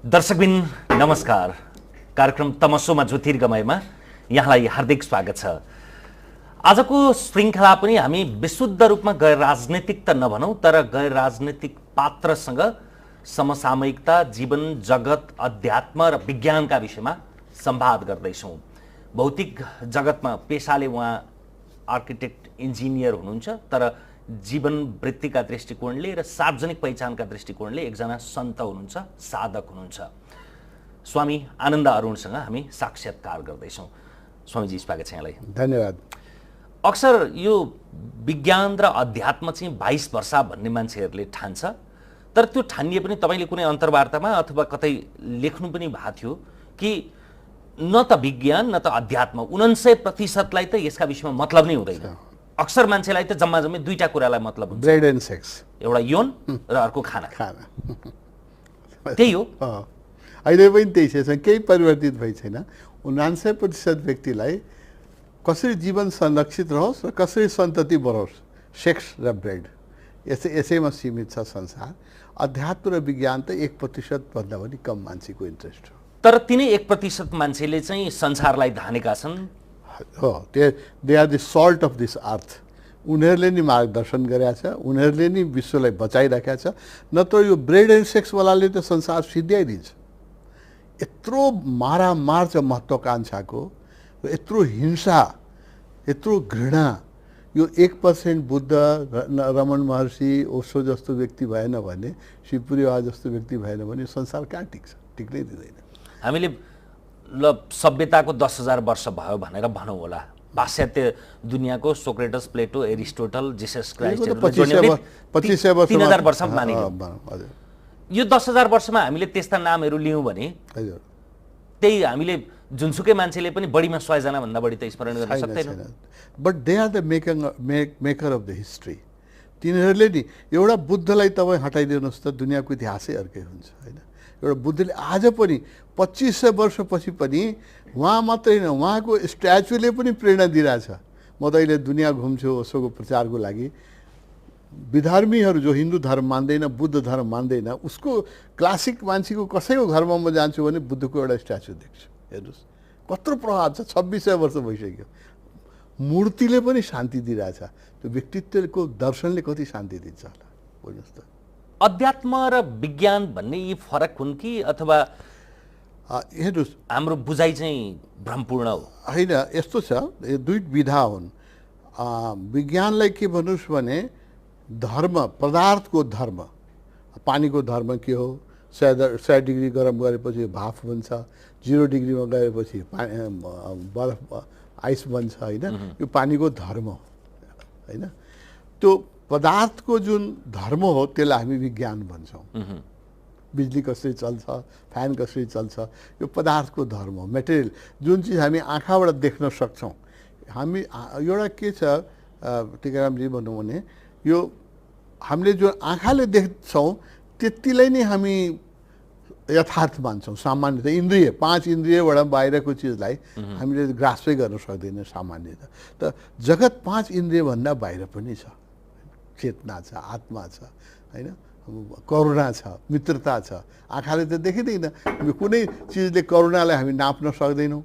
दर्शकबिन नमस्कार। कार्यक्रम तमसोमा ज्योतिर्गमयमा यहाँलाई हार्दिक स्वागत छ। आजको श्रृङ्खला पनि हामी विशुद्ध रूपमा गैर राजनीतिक त नभनौँ, तर गैर राजनीतिक पात्रसँग समसामयिकता, जीवन, जगत, अध्यात्म र विज्ञानका विषयमा संवाद गर्दैछौँ। भौतिक जगतमा पेशाले उहाँ आर्किटेक्ट, इन्जिनियर हुनुहुन्छ, तर जीवन वृत्तिका दृष्टिकोणले र सार्वजनिक पहिचानका दृष्टिकोणले एकजना सन्त हुनुहुन्छ, साधक हुनुहुन्छ। स्वामी आनन्द अरुणसँग हामी साक्षात्कार गर्दैछौँ। स्वामीजी स्वागत छ यहाँलाई। धन्यवाद। अक्सर यो विज्ञान र अध्यात्म चाहिँ 22 वर्ष भन्ने मान्छेहरूले ठान्छ, तर त्यो ठानिए पनि तपाईँले कुनै अन्तर्वार्तामा अथवा कतै लेख्नु पनि भएको थियो कि न त विज्ञान न त अध्यात्म, 99% त यसका विषयमा मतलब नै हुँदैन। अक्सर मान्छेलाई त जम्मा जम्मै दुईटा कुरालाई मतलब हुन्छ, ब्रेड एन्ड सेक्स, एउटा यौन र अर्को खाना। त्यही हो अहिले पनि त्यही छ, केही परिवर्तित भइ छैन। 99% व्यक्तिलाई कसरी जीवन संरक्षित रहोस् र कसरी सन्तति बढोस्, सेक्स र ब्रेड, यसैमा सीमित छ संसार। अध्यात्म र विज्ञान त 1% भन्दा पनि कम मान्छेको इन्ट्रेस्ट हो। तर तिनै 1% मान्छेले चाहिँ संसारलाई धानेका छन्। हो, they are the salt of this earth. उनीहरूले नि मार्गदर्शन गरेका छ, उनीहरूले नि विश्वलाई बचाइराखेका छ। नत्र यो ब्रेड एन्ड सेक्सवालाले त संसार सिद्ध्याइदिन्छ। यत्रो मारामार छ महत्त्वाकांक्षाको, यत्रो हिंसा, यत्रो घृणा। यो 1% बुद्ध, रमण महर्षि, ओशो जस्तो व्यक्ति भएन भने, शिवपुरीवा जस्तो व्यक्ति भएन भने संसार कहाँ टिक्छ? टिक्नै दिँदैन। हामीले ल सभ्यताको 10,000 वर्ष भयो भनेर भनौँ होला। पाश्चात्य दुनियाँको सोक्रेटस, प्लेटो, एरिस्टोटल, जीसस क्राइस्ट 3,000 वर्ष मानिन्छ। यो 10,000 वर्षमा हामीले त्यस्ता नामहरू लियौँ भने त्यही हामीले जुनसुकै मान्छेले पनि बढीमा 100 जना भन्दा बढी त स्मरण गर्न सक्दैन। But they are the maker of the history. तिनीहरूले नि एउटा बुद्धलाई तपाईँ हटाइदिनुहोस् त दुनियाँको इतिहासै अर्कै हुन्छ, होइन? एउटा बुद्धले आज पनि 2500 वर्षपछि पनि उहाँ मात्रै होइन, उहाँको स्ट्याचुले पनि प्रेरणा दिइरहेछ। म त अहिले दुनियाँ घुम्छु उसोको प्रचारको लागि। विधर्मीहरू जो हिन्दू धर्म मान्दैन, बुद्ध धर्म मान्दैन, उसको क्लासिक मान्छेको कसैको घरमा म जान्छु भने बुद्धको एउटा स्ट्याचु देख्छु। हेर्नुहोस् कत्रो प्रभाव छ। 2600 वर्ष भइसक्यो। मूर्तिले पनि शान्ति दिइरहेछ। त्यो व्यक्तित्वको दर्शनले कति शान्ति दिन्छ होला, बुझ्नुहोस् त। अध्यात्म र विज्ञान भन्ने यी फरक हुन् कि अथवा हेर्नुहोस् हाम्रो बुझाइ चाहिँ भ्रमपूर्ण हो? होइन, यस्तो छ, यो दुई विधा हुन्। विज्ञानलाई के भन्नुहोस् भने धर्म, पदार्थको धर्म, पानीको धर्म के हो? 100 डिग्री गरम गरेपछि भाफ बन्छ, 0 डिग्रीमा गएपछि बरफ आइस बन्छ, होइन? यो पानीको धर्म, होइन? त्यो पदार्थको जुन धर्म हो त्यसलाई हामी विज्ञान भन्छौँ। बिजुली कसरी चल्छ, फ्यान कसरी चल्छ, यो पदार्थको धर्म हो, मेटेरियल। जुन चिज हामी आँखाबाट देख्न सक्छौँ। हामी एउटा के छ टिकारामजी भनौँ भने, यो हामीले जो आँखाले देख्छौँ त्यतिलाई नै हामी यथार्थ मान्छौँ। सामान्यतः इन्द्रिय, 5 इन्द्रियबाट बाहिरको चिजलाई हामीले ग्रास्पै गर्न सक्दैनौँ सामान्यतः। त जगत 5 इन्द्रियभन्दा बाहिर पनि छ। चेतना छ, आत्मा छ, होइन? करुणा छ, मित्रता छ। आँखाले त देखिँदैन। कुनै चिजले करुणालाई हामी नाप्न सक्दैनौँ।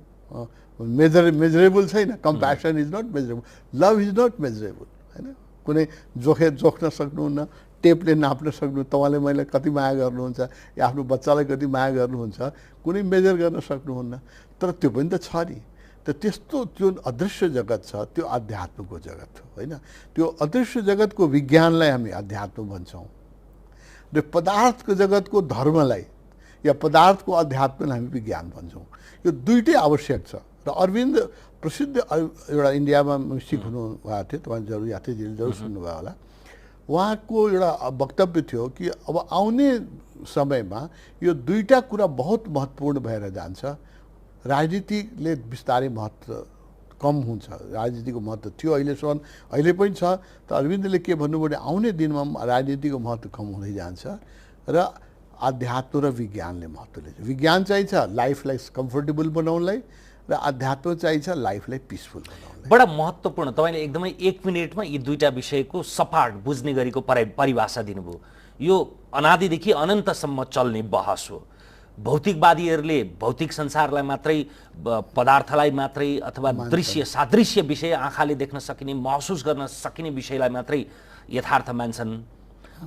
मेजरेबल छैन। Compassion is not measurable, love is not measurable, होइन? कुनै जोख्न सक्नुहुन्न, टेपले नाप्न सक्नु, तपाईँले मैले कति माया गर्नुहुन्छ या आफ्नो बच्चालाई कति माया गर्नुहुन्छ, कुनै मेजर गर्न सक्नुहुन्न। तर त्यो पनि त छ नि। त त्यस्तो जुन अदृश्य जगत छ त्यो अध्यात्मको जगत हो, होइन? त्यो अदृश्य जगतको विज्ञानलाई हामी अध्यात्म भन्छौँ र पदार्थको जगतको धर्मलाई या पदार्थको अध्यात्मलाई हामी विज्ञान भन्छौँ। यो दुइटै आवश्यक छ। र अरविन्द प्रसिद्ध एउटा इन्डियामा मिस्टिक हुनुभएको थियो, तपाईँ जरुर यात्रीजीले जरुर सुन्नुभयो होला। उहाँको एउटा वक्तव्य थियो कि अब आउने समयमा यो दुईटा कुरा बहुत महत्त्वपूर्ण भएर जान्छ। राजनीतिले बिस्तारै महत्त्व कम हुन्छ। राजनीतिको महत्त्व थियो अहिलेसम्म, अहिले पनि छ। त अरविन्दले के भन्नुभयो भने आउने दिनमा राजनीतिको महत्त्व कम हुँदै जान्छ र अध्यात्म र विज्ञानले महत्त्व लिन्छ। विज्ञान चाहिन्छ लाइफलाई कम्फर्टेबल बनाउनलाई र अध्यात्म चाहिन्छ लाइफलाई पिसफुल बनाउनलाई। बडा महत्त्वपूर्ण। तपाईँले एकदमै 1 मिनेटमा यी दुईटा विषयको सपाट बुझ्ने गरीको परिभाषा दिनुभयो। यो अनादिदेखि अनन्तसम्म चल्ने बहस हो। भौतिकवादीहरूले भौतिक संसारलाई मात्रै पदार्थलाई मात्रै अथवा दृश्य सादृश्य विषय आँखाले देख्न सकिने महसुस गर्न सकिने विषयलाई मात्रै यथार्थ मान्छन्।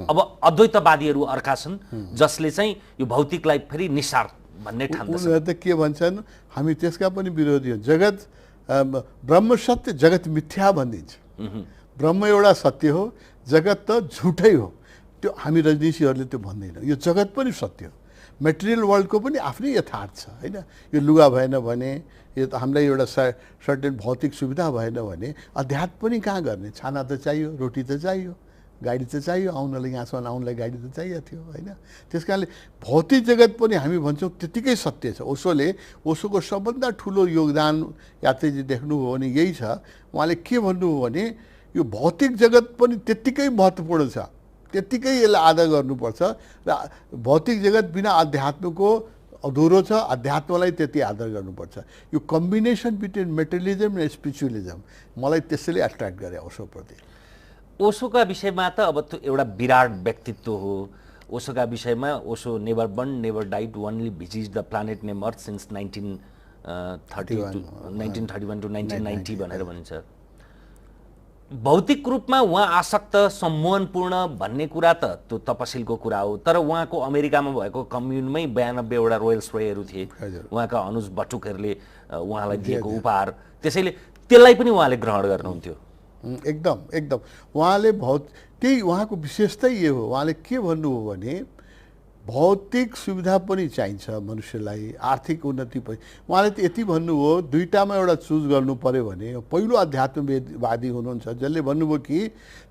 अब अद्वैतवादीहरू अर्का छन् जसले चाहिँ यो भौतिकलाई फेरि निस्सार भन्ने ठान्दछन्। उनीहरू त के भन्छन्, हामी त्यसका पनि विरोधी हो। जगत ब्रह्म सत्य जगत मिथ्या भनिदिन्छ। ब्रह्म एउटा सत्य हो, जगत त झुटै हो। त्यो हामी रजनीशीहरूले त्यो भन्दैन। यो जगत पनि सत्य हो, मेटेरियल वर्ल्डको पनि आफ्नै यथार्थ छ होइन। यो लुगा भएन भने, यो त हामीलाई एउटा सर्टेन भौतिक सुविधा भएन भने अध्यात्म पनि कहाँ गर्ने? छाना त चाहियो, रोटी त चाहियो, गाडी त चाहियो, आउनलाई यहाँसम्म आउनलाई गाडी त चाहिएको थियो होइन। त्यस कारणले भौतिक जगत पनि हामी भन्छौँ त्यतिकै सत्य छ। ओशोको सबभन्दा ठुलो योगदान यात्रीजी देख्नुभयो भने यही छ। उहाँले के भन्नुभयो भने यो भौतिक जगत पनि त्यत्तिकै महत्त्वपूर्ण छ, त्यत्तिकै यसलाई आदर गर्नुपर्छ र भौतिक जगत बिना अध्यात्मको अधुरो छ, अध्यात्मलाई त्यति आदर गर्नुपर्छ। यो कम्बिनेसन बिट्विन मेटेरियलिजम र स्पिरिचुअलिजम मलाई त्यसैले एट्र्याक्ट गरे ओशोप्रति। ओशोका विषयमा त अब त्यो एउटा विराट व्यक्तित्व हो। ओशोका विषयमा Osho never born never died only भिजिज the planet name Earth since 1931 to 1990 भनेर भनिन्छ। भौतिक रूपमा उहाँ आसक्त सम्मोहनपूर्ण भन्ने कुरा त त्यो तपसिलको कुरा हो। तर उहाँको अमेरिकामा भएको कम्युनमै 92वटा रोयल्स रोयहरू थिए, उहाँका अनुज बटुकहरूले उहाँलाई दिएको उपहार। त्यसैले त्यसलाई पनि उहाँले ग्रहण गर्नुहुन्थ्यो। एकदम उहाँले त्यही उहाँको विशेषतै यो हो। उहाँले के भन्नुभयो भने भौतिक सुविधा पनि चाहिन्छ मनुष्यलाई, आर्थिक उन्नति पनि। उहाँले त यति भन्नुभयो, दुईटामा एउटा चुज गर्नु पर्यो भने पहिलो अध्यात्मवादी हुनुहुन्छ जसले भन्नुभयो कि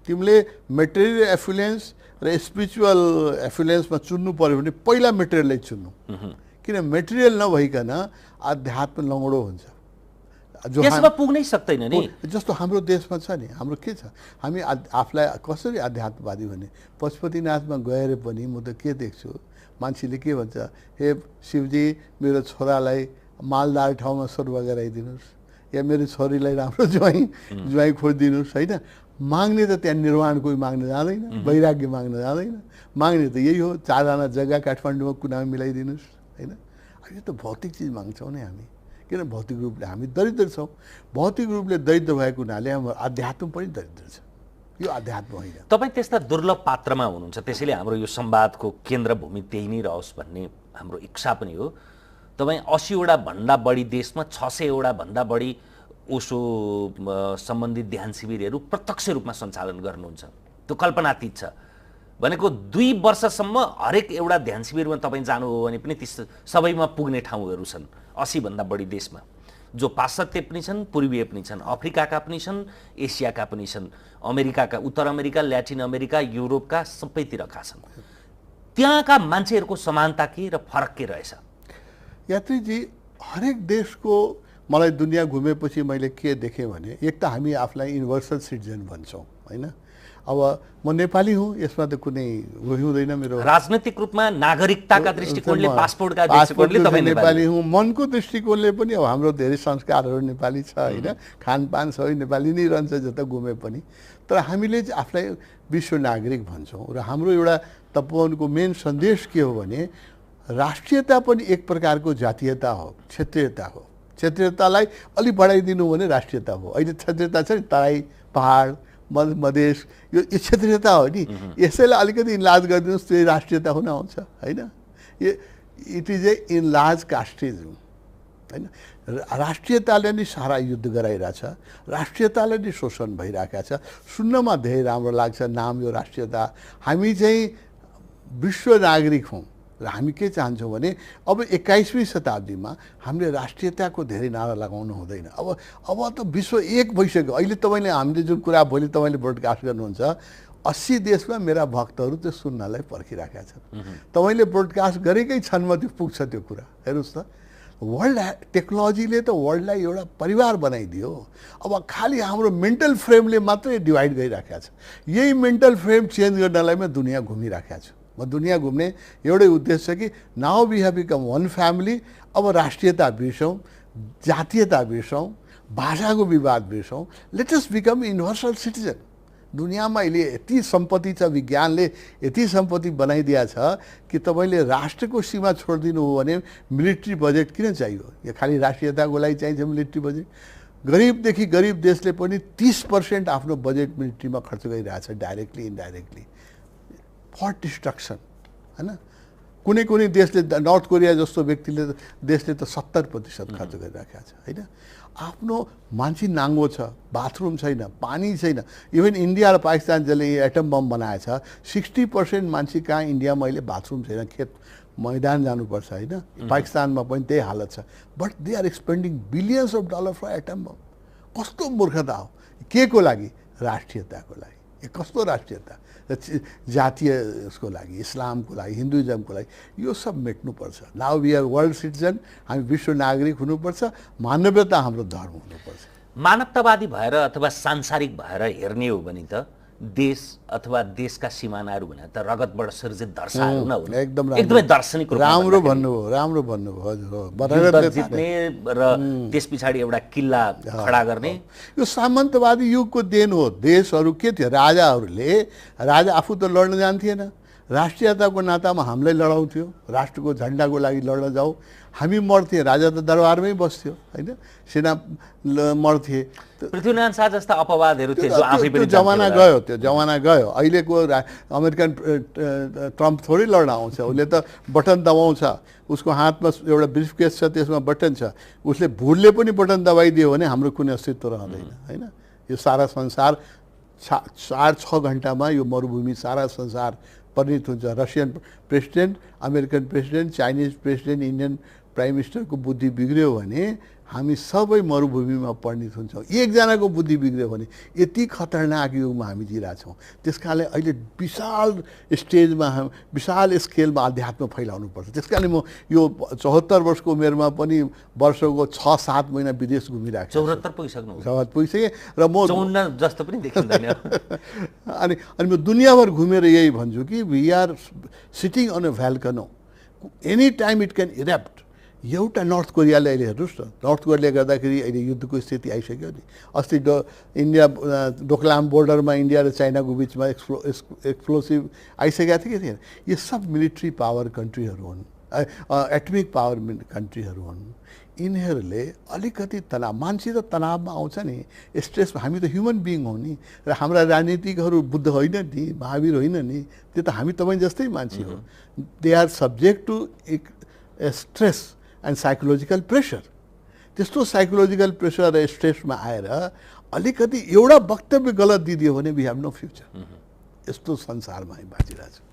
तिमीले मेटेरियल एफुलेन्स र स्पिरिचुअल एफुलेन्समा चुन्नु पर्यो भने पहिला मेटेरियललाई चुन्नु, किन मेटेरियल नभइकन अध्यात्म लङ्गडो हुन्छ, त्यसमा पुग्नै सक्दैन नि। जस्तो हाम्रो देशमा छ नि, हाम्रो के छ, हामी आफूलाई कसरी अध्यात्मवादी भने पशुपतिनाथमा गएर पनि म त के देख्छु, मान्छेले के भन्छ, हे शिवजी मेरो छोरालाई मालदार ठाउँमा सर्व गराइदिनुहोस्, या मेरो छोरीलाई राम्रो ज्वाइँ खोजिदिनुहोस् होइन। माग्ने त त्यहाँ निर्वाण कोही माग्न जाँदैन, वैराग्य माग्न जाँदैन, माग्ने त यही हो 4 आना जग्गा काठमाडौँमा कुनामा मिलाइदिनुहोस् होइन। यो त भौतिक चिज माग्छौँ नि हामी, किन भौतिक रूपले हामी दरिद्र छौँ। भौतिक रूपले दरिद्र भएको हुनाले हाम्रो अध्यात्म पनि दरिद्र छ। यो अध्यात्म होइन। तपाईँ त्यस्ता दुर्लभ पात्रमा हुनुहुन्छ, त्यसैले हाम्रो यो संवादको केन्द्रभूमि त्यही नै रहोस् भन्ने हाम्रो इच्छा पनि हो। तपाईँ 80वटा भन्दा बढी देशमा 600वटा भन्दा बढी ओशो सम्बन्धित ध्यान शिविरहरू प्रत्यक्ष रूपमा सञ्चालन गर्नुहुन्छ। त्यो कल्पनातीत छ। भनेको 2 वर्षसम्म हरेक एउटा ध्यान शिविरमा तपाईँ जानुभयो भने पनि त्यस सबैमा पुग्ने ठाउँहरू छन् 80 भन्दा बढी देशमा, जो पाश्चात्य पनि छन्, पूर्वीय पनि छन्, अफ्रिकाका पनि छन्, एसियाका पनि छन्, अमेरिकाका, उत्तर अमेरिका, ल्याटिन अमेरिका, युरोपका सबैतिरका छन्। त्यहाँका मान्छेहरूको समानता के र फरक के रहेछ? यात्रीजी, हरेक देशको मलाई दुनियाँ घुमेपछि मैले के देखेँ भने एक त हामी आफूलाई युनिभर्सल सिटिजन भन्छौँ होइन। अब म नेपाली हुँ, यसमा त कुनै उयो हुँदैन। मेरो राजनैतिक रूपमा नागरिकताका दृष्टिकोणले, पासपोर्टका दृष्टिकोणले तपाईँ नेपाली हुँ, मनको दृष्टिकोणले पनि अब हाम्रो धेरै संस्कारहरू नेपाली छ होइन, खानपान सबै नेपाली नै रहन्छ जता घुमे पनि। तर हामीले चाहिँ आफूलाई विश्व नागरिक भन्छौँ र हाम्रो एउटा तपोवनको मेन सन्देश के हो भने राष्ट्रियता पनि एक प्रकारको जातीयता हो, क्षेत्रीयता हो। क्षेत्रीयतालाई अलिक बढाइदिनु भने राष्ट्रियता हो। अहिले क्षेत्रीयता छ नि, तराई, पहाड, मधेस, यो क्षेत्रीयता हो नि। यसैलाई अलिकति इन्लार्ज गरिदिनुहोस्, त्यो राष्ट्रियता हुन आउँछ होइन। It is a enlarge casteism होइन। राष्ट्रियताले नै सारा युद्ध गराइरहेछ, राष्ट्रियताले नै शोषण भइरहेको छ। सुन्नमा धेरै राम्रो लाग्छ नाम यो राष्ट्रियता। हामी चाहिँ विश्व नागरिक हौँ र हामी के चाहन्छौँ भने अब 21वीं शताब्दीमा हामीले राष्ट्रियताको धेरै नारा लगाउनु हुँदैन। अब त विश्व एक भइसक्यो। अहिले तपाईँले हामीले जुन कुरा भोलि तपाईँले ब्रोडकास्ट गर्नुहुन्छ, 80 देशमा मेरा भक्तहरू त्यो सुन्नलाई पर्खिराखेका छन्। तपाईँले ब्रोडकास्ट गरेकै क्षणमा त्यो पुग्छ त्यो कुरा। हेर्नुहोस् त, वर्ल्ड टेक्नोलोजीले त वर्ल्डलाई एउटा परिवार बनाइदियो। अब खालि हाम्रो मेन्टल फ्रेमले मात्रै डिभाइड गरिराखेको छ। यही मेन्टल फ्रेम चेन्ज गर्नलाई म दुनियाँ घुमिराखेको छु। म दुनियाँ घुम्ने एउटै उद्देश्य छ कि now we have become one family. अब राष्ट्रियता बिर्सौँ, जातीयता बिर्सौँ, भाषाको विवाद बिर्सौँ। Let us become universal citizen. दुनियाँमा अहिले यति सम्पत्ति छ, विज्ञानले यति सम्पत्ति बनाइदिया छ कि तपाईँले राष्ट्रको सीमा छोडिदिनु हो भने मिलिट्री बजेट किन चाहियो? यो खालि राष्ट्रियताको लागि चाहिन्छ मिलिट्री बजेट। गरिबदेखि गरिब देशले पनि 30% आफ्नो बजेट मिलिट्रीमा खर्च गरिरहेछ, डाइरेक्टली इन्डाइरेक्टली, फर डिस्ट्रक्सन, होइन? कुनै कुनै देशले, नर्थ कोरिया जस्तो व्यक्तिले देशले त 70% खर्च गरिराखेको छ, होइन? आफ्नो मान्छे नाङ्गो छ, बाथरुम छैन, पानी छैन। इभन इन्डिया र पाकिस्तान जसले एटम बम बनाएछ, 60% मान्छे कहाँ इन्डियामा अहिले बाथरुम छैन, खेत मैदान जानुपर्छ, होइन? पाकिस्तानमा पनि त्यही हालत छ। But they are expending billions of dollar for atom bomb. कस्तो मूर्खता हो! के को लागि? राष्ट्रियताको लागि। यो कस्तो राष्ट्रियता? जातीय उसको लागि, इस्लामको लागि, हिन्दुइजमको लागि, यो सब मेट्नुपर्छ। Now we are world citizen, हामी विश्व नागरिक हुनुपर्छ, मानवीयता हाम्रो धर्म हुनुपर्छ। मानवतावादी भएर अथवा सांसारिक भएर हेर्ने हो भने त देश अथवा देशका सिमानाहरू भने त रगतबाट सृजित दर्शाहरू न हुन्, एकदमै दार्शनिक रूपमा राम्रो भन्नुभयो, राम्रो भन्नुभयो, हजुर। जित्ने र त्यस पछाडि एउटा किल्ला खडा गर्ने यो सामन्तवादी युगको देन हो। देशहरू के थियो? राजा आफू त लड्न जान्थिएन, राष्ट्रियताको नातामा हामीलाई लडाउँथ्यो, राष्ट्रको झन्डाको लागि लड्न जाऊ, हामी मर्थे, राजा त दरबारमै बस्थ्यो, होइन? सेना मर्थे। पृथ्वीनारायण शाह जस्ता अपवादहरू थिए जो आफै पनि जमाना गयो, त्यो जमाना गयो। अहिलेको अमेरिकन ट्रम्प थोरै लड्न आउँछ, उसले त बटन दबाउँछ, उसको हातमा एउटा ब्रिफकेस छ, त्यसमा बटन छ, उसले भुलले पनि बटन दबाइदियो भने हाम्रो कुनै अस्तित्व रहँदैन, होइन? यो सारा संसार 4-6 घन्टामा यो मरुभूमि सारा संसार परिणत हुन्छ। Russian president, American president, Chinese president, Indian prime मिनिस्टरको बुद्धि बिग्रियो भने हामी सबै मरुभूमिमा परिणत हुन्छौँ। एकजनाको बुद्धि बिग्रियो भने यति खतरनाक युगमा हामी जिरहेछौँ। त्यस कारणले अहिले विशाल स्टेजमा, विशाल स्केलमा अध्यात्म फैलाउनुपर्छ। त्यस कारणले म यो 74 वर्षको उमेरमा पनि वर्षको 6-7 महिना विदेश घुमिरहेको छु। 74 पुगिसक्नु? 74 पुगिसकेँ र म 54 जस्तो पनि देखिँदैन। अनि म दुनियाँभर घुमेर यही भन्छु कि we are sitting on a volcano, any time it can erupt. एउटा नर्थ कोरियाले अहिले हेर्नुहोस् न, नर्थ कोरियाले गर्दाखेरि अहिले युद्धको स्थिति आइसक्यो नि। अस्ति इन्डिया डोकलाम बोर्डरमा इन्डिया र चाइनाको बिचमा एक्सप्लोसिभ आइसकेका थिए कि थिएन? ये सब मिलिट्री पावर कन्ट्रीहरू हुन्, एटमिक पावर कन्ट्रीहरू हुन्। यिनीहरूले अलिकति तनाव, मान्छे त तनावमा आउँछ नि, स्ट्रेसमा। हामी त ह्युमन बिइङ हो नि, र हाम्रा राजनीतिकहरू बुद्ध होइन नि, महावीर होइन नि, त्यो त हामी तपाईँ जस्तै मान्छे हो। They are subject to stress and psychological pressure. त्यस्तो साइकोलोजिकल प्रेसर र स्ट्रेसमा आएर अलिकति एउटा वक्तव्य गलत दिदियो भने वी हेभ नो फ्युचर। यस्तो संसारमा हामी बाँचिरहेछौँ।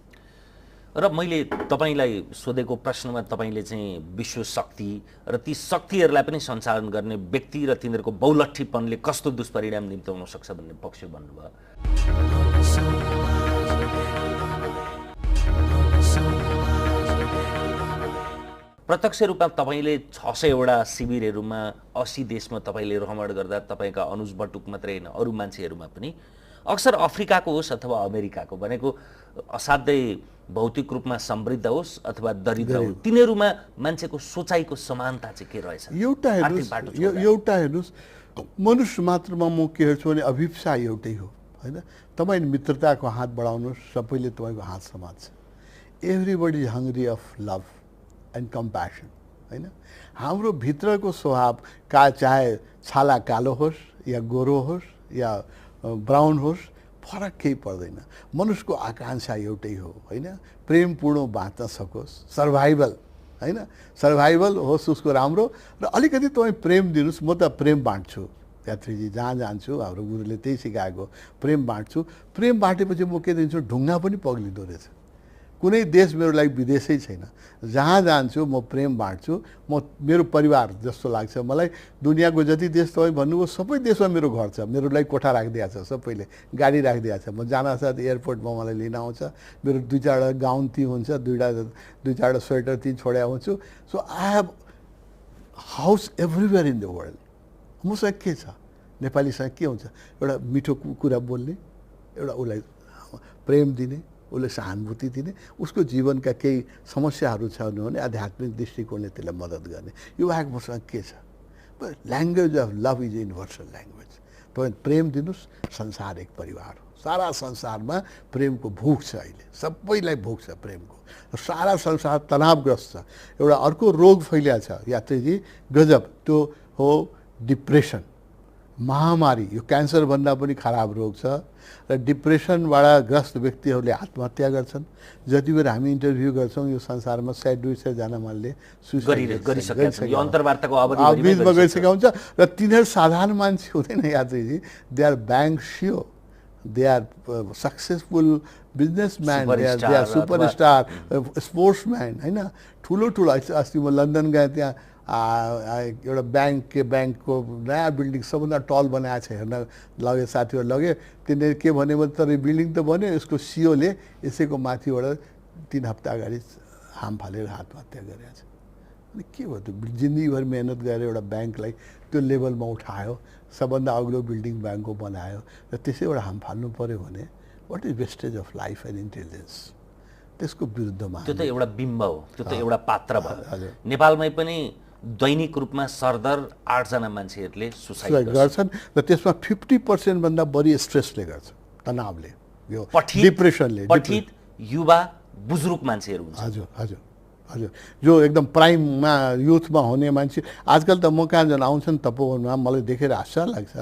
र मैले तपाईँलाई सोधेको प्रश्नमा तपाईँले चाहिँ विश्व शक्ति र ती शक्तिहरूलाई पनि सञ्चालन गर्ने व्यक्ति र तिनीहरूको बहुलठ्ठीपनले कस्तो दुष्परिणाम निम्त्याउन सक्छ भन्ने पक्ष भन्नुभयो। प्रत्यक्ष रूपमा तपाईँले 600वटा शिविरहरूमा 80 देशमा तपाईँले भ्रमण गर्दा तपाईँका अनुज बटुक मात्रै होइन, अरू मान्छेहरूमा पनि अक्सर अफ्रिकाको होस् अथवा अमेरिकाको, भनेको असाध्यै भौतिक रूपमा समृद्ध होस् अथवा दरिद्र होस्, तिनीहरूमा मान्छेको सोचाइको समानता चाहिँ के रहेछ? एउटा हेर्नुहोस्, मनुष्य मात्रमा म के हेर्छु भने अभिप्सा एउटै हो, होइन? तपाईँ मित्रताको हात बढाउनुहोस्, सबैले तपाईँको हात समात्छ। Everybody is hungry of love and compassion, होइन? हाम्रो भित्रको स्वभाव चाहे छाला कालो होस् या गोरो होस् या ब्राउन होस्, फरक केही पर्दैन। मनुष्यको आकाङ्क्षा एउटै हो, होइन? प्रेमपूर्ण बाँच्न सकोस्, सर्भाइभल, होइन? सर्भाइभल होस् उसको राम्रो, र अलिकति तपाईँ प्रेम दिनुहोस्। म त प्रेम बाँड्छु, यात्रीजी, जहाँ जान्छु हाम्रो गुरुले त्यही सिकाएको, प्रेम बाँड्छु। प्रेम बाँटेपछि म के दिन्छु? ढुङ्गा पनि पग्लिँदो रहेछ। कुनै देश मेरो लागि विदेशै छैन, जहाँ जान्छु म प्रेम बाँड्छु। म मेरो परिवार जस्तो लाग्छ मलाई। दुनियाँको जति देश तपाईँ भन्नुभयो सबै देशमा मेरो घर छ, मेरो लागि कोठा राखिदिएको छ, सबैले गाडी राखिदिएको छ। म जान साथ एयरपोर्टमा मलाई लिन आउँछ, मेरो 2-4 गाउन ती हुन्छ, 2-4 स्वेटर ती छोडे आउँछु। So I have house everywhere in the world. मसँग के छ? नेपालीसँग के हुन्छ? एउटा मिठो कुरा बोल्ने, एउटा उसलाई प्रेम दिने, उसले सहानुभूति दिने, उसको जीवनका केही समस्याहरू छ भने आध्यात्मिक दृष्टिकोणले त्यसलाई मद्दत गर्ने। यो बाहेक मसँग के छ? Language of love is universal language. तपाईँ प्रेम दिनुहोस्, संसार एक परिवार हो, सारा संसारमा प्रेमको भोक छ अहिले, सबैलाई भोक छ प्रेमको। सारा संसार तनावग्रस्त छ। एउटा अर्को रोग फैलिएको छ यात्रीजी, गजब, त्यो हो डिप्रेसन, महामारी। यो क्यान्सरभन्दा पनि खराब रोग छ र डिप्रेसनबाट ग्रस्त व्यक्तिहरूले आत्महत्या गर्छन्। जति बेर हामी इन्टरभ्यू गर्छौँ यो संसारमा 100-200 मान्छेले सुसाइड गरिसकेका हुन्छ र तिनीहरू साधारण मान्छे हुँदैन यात्रीजी। They are bank CEO, they are successful businessman, they are superstar, sportsman, होइन, ठुलो ठुलो। अस्ति म लन्डन गएँ, त्यहाँ एउटा ब्याङ्कको नयाँ बिल्डिङ सबभन्दा टल बनाएको छ, हेर्न लगे साथीहरू लगे। तिनीहरू के भन्यो भने तर बिल्डिङ त बन्यो, यसको सिओले यसैको माथिबाट 3 हप्ता अगाडि हाम फालेर आत्महत्या गरेको छ। अनि के भयो त्यो जिन्दगीभर मेहनत गरेर एउटा ब्याङ्कलाई त्यो लेभलमा उठायो, सबभन्दा अग्लो बिल्डिङ ब्याङ्कको बनायो र त्यसैबाट हाम फाल्नु पऱ्यो भने what is wastage of life and intelligence. त्यसको विरुद्धमा त्यो त एउटा बिम्ब हो, त्यो त एउटा पात्र भयो। नेपालमै पनि दैनिक रूपमा सरदर 8 जना मान्छेहरूले सुसाइड गर्छन् र त्यसमा 50% भन्दा बढी स्ट्रेसले गर्छ, तनावले, यो डिप्रेसनले। पठित युवा बुजुर्ग मान्छेहरू हुन्छ। हजुर हजुर हजुर, जो एकदम प्राइममा युथमा हुने मान्छे। आजकल त म कहाँ जान आउँछन् तपोवनमा, मलाई देखेर आश्चर्य लाग्छ।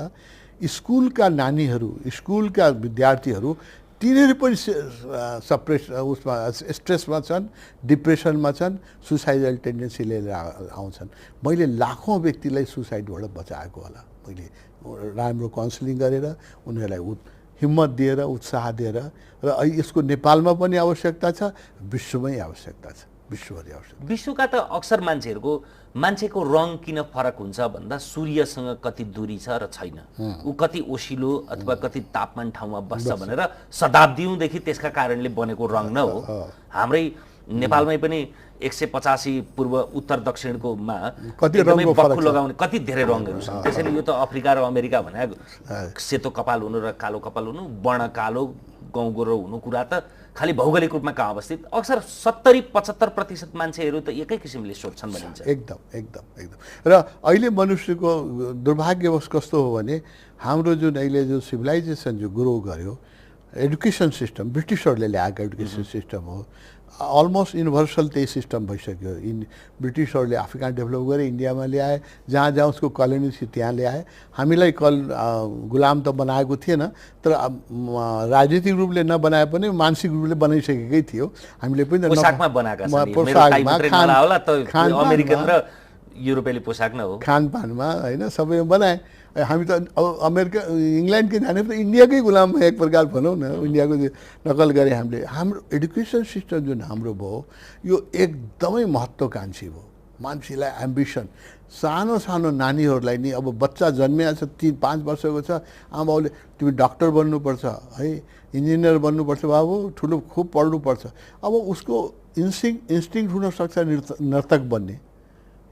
स्कुलका नानीहरू, स्कुलका विद्यार्थीहरू, तिनीहरू पनि उसमा स्ट्रेसमा छन्, डिप्रेसनमा छन्, सुसाइडल टेन्डेन्सी लिएर आउँछन्। मैले लाखौँ व्यक्तिलाई सुसाइडबाट बचाएको होला। मैले राम्रो काउन्सिलिङ गरेर उनीहरूलाई हिम्मत दिएर, उत्साह दिएर। र यसको नेपालमा पनि आवश्यकता छ, विश्वमै आवश्यकता छ, विश्वभरि आवश्यकता। विश्वका त अक्सर मान्छेको रङ किन फरक हुन्छ भन्दा सूर्यसँग कति दूरी छ र छैन, ऊ कति ओसिलो अथवा कति तापमान ठाउँमा बस्छ भनेर शताब्दीौँदेखि त्यसका कारणले बनेको रङ न हो। हाम्रै नेपालमै पनि 185 पूर्व उत्तर दक्षिणकोमा एकदमै बक्खु लगाउने कति धेरै रङहरू छन्। त्यसैले यो त अफ्रिका र अमेरिका भने सेतो कपाल हुनु र कालो कपाल हुनु, वर्ण कालो, गाउँ गोरो हुनु कुरा त खालि भौगोलिक रूपमा कहाँ अवस्थित। अक्सर 70-75% मान्छेहरू त एकै किसिमले सोध्छन् भनिन्छ। एकदम एकदम एकदम। र अहिले मनुष्यको दुर्भाग्यवश कस्तो हो भने हाम्रो जुन अहिले जो सिभिलाइजेसन जो ग्रो गर्यो, एडुकेसन सिस्टम ब्रिटिसहरूले ल्याएको एडुकेसन सिस्टम हो, अलमोस्ट युनिभर्सल त्यही सिस्टम भइसक्यो। ब्रिटिसहरूले अफ्रिका डेभलप गरे, इन्डियामा ल्याए, जहाँ जहाँ उसको कलोनी थियो त्यहाँ ल्याए। हामीलाई गुलाम त बनाएको थिएन, तर राजनीतिक रूपले नबनाए पनि मानसिक रूपले बनाइसकेकै थियो। हामीले पनि पोसाकमा बनाएका छन्, अमेरिकन र युरोपेली पोसाक न हो, खानपानमा होइन, सबैमा बनाए। हामी त अमेरिका इङ्ल्यान्डकै जाने त इन्डियाकै गुलाम एक प्रकार भनौँ न, इन्डियाको नकल गरे हामीले। हाम्रो एडुकेसन सिस्टम जुन हाम्रो भयो यो एकदमै महत्त्वकाङ्क्षी भयो। मान्छेलाई एम्बिसन, सानो सानो नानीहरूलाई नि, अब बच्चा जन्मिया छ 3-5 वर्षको छ, आमाबाउले तिमी डक्टर बन्नुपर्छ है, इन्जिनियर बन्नुपर्छ बाबु, ठुलो खुब पढ्नुपर्छ। अब उसको इन्स्टिङ्क्ट हुनसक्छ नर्तक बन्ने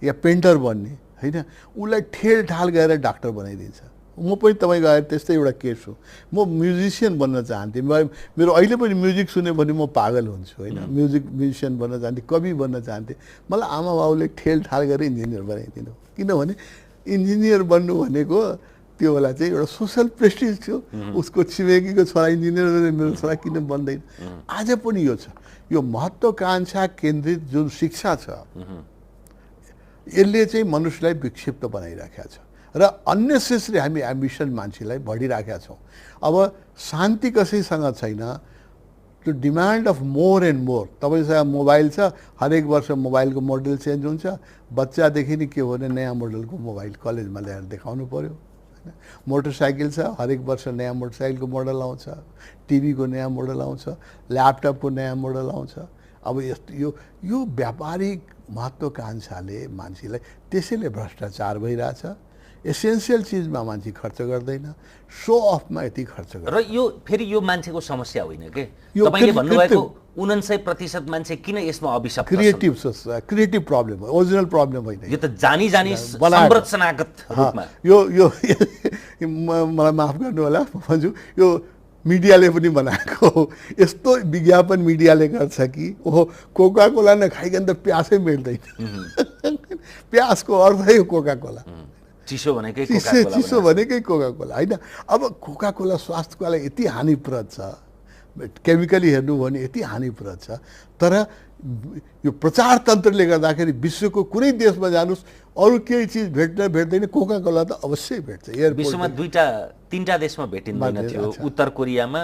या पेन्टर बन्ने, होइन, उसलाई ठेलठाल गरेर डाक्टर बनाइदिन्छ। म पनि तपाईँ गएर त्यस्तै एउटा केस हो। म म्युजिसियन बन्न चाहन्थेँ, मेरो अहिले पनि म्युजिक सुन्यो भने म पागल हुन्छु, होइन, म्युजिसियन बन्न चाहन्थेँ, कवि बन्न चाहन्थेँ। मलाई आमा बाउले ठेलठाल गरेर इन्जिनियर बनाइदिनु, किनभने इन्जिनियर बन्नु भनेको त्यो बेला चाहिँ एउटा सोसल प्रेस्टिज थियो। उसको छिमेकीको छोरा इन्जिनियर, मेरो छोरा किन बन्दैन। आज पनि यो छ, यो महत्त्वकाङ्क्षा केन्द्रित जुन शिक्षा छ यसले चाहिँ मनुष्यलाई विक्षिप्त बनाइराखेको छ र अन्नेसेसरी हामी एम्बिसन मान्छेलाई बढिराखेका छौँ। अब शान्ति कसैसँग छैन, त्यो demand of more and more. तपाईँसँग मोबाइल छ, हरेक वर्ष मोबाइलको मोडल चेन्ज हुन्छ। बच्चादेखि नै के हो भने नयाँ मोडलको मोबाइल कलेजमा ल्याएर देखाउनु पऱ्यो, होइन। मोटरसाइकल छ, हरेक वर्ष नयाँ मोटरसाइकलको मोडल आउँछ, टिभीको नयाँ मोडल आउँछ, ल्यापटपको नयाँ मोडल आउँछ। अब यो व्यापारिक महत्त्वकाङ्क्षाले मान्छेलाई, त्यसैले भ्रष्टाचार भइरहेछ। एसेन्सियल चिजमा मान्छे खर्च गर्दैन, सो अफमा यति खर्च गर्छ। र यो फेरि यो मान्छेको समस्या होइन के, तपाईँले भन्नुभएको 49% मान्छे किन यसमा अभिशप्त? क्रिएटिभ प्रब्लम हो, ओरिजिनल प्रब्लम होइन। यो त जानी संरचनागत रूपमा यो मलाई माफ गर्नु होला भन्छु, यो मिडियाले पनि बनाएको हो। यस्तो विज्ञापन मिडियाले गर्छ कि ओहो कोका कोला नखाइकन त प्यासै मिल्दैन। प्यासको अर्थै हो कोका कोला। चिसो भनेकै कोका-कोला चिसो भनेकै कोका कोला होइन। अब कोका कोला स्वास्थ्यको लागि यति हानिप्रद छ, केमिकली हेर्नु भने यति हानिप्रद छ, तर यो प्रचार तन्त्रले गर्दाखेरि विश्वको कुनै देशमा जानुहोस् अरू केही चिज भेट्दैन, कोका कोला त अवश्य भेट्छ। विश्वमा 2-3 देशमा भेटिँदैन थियो, उत्तर कोरियामा,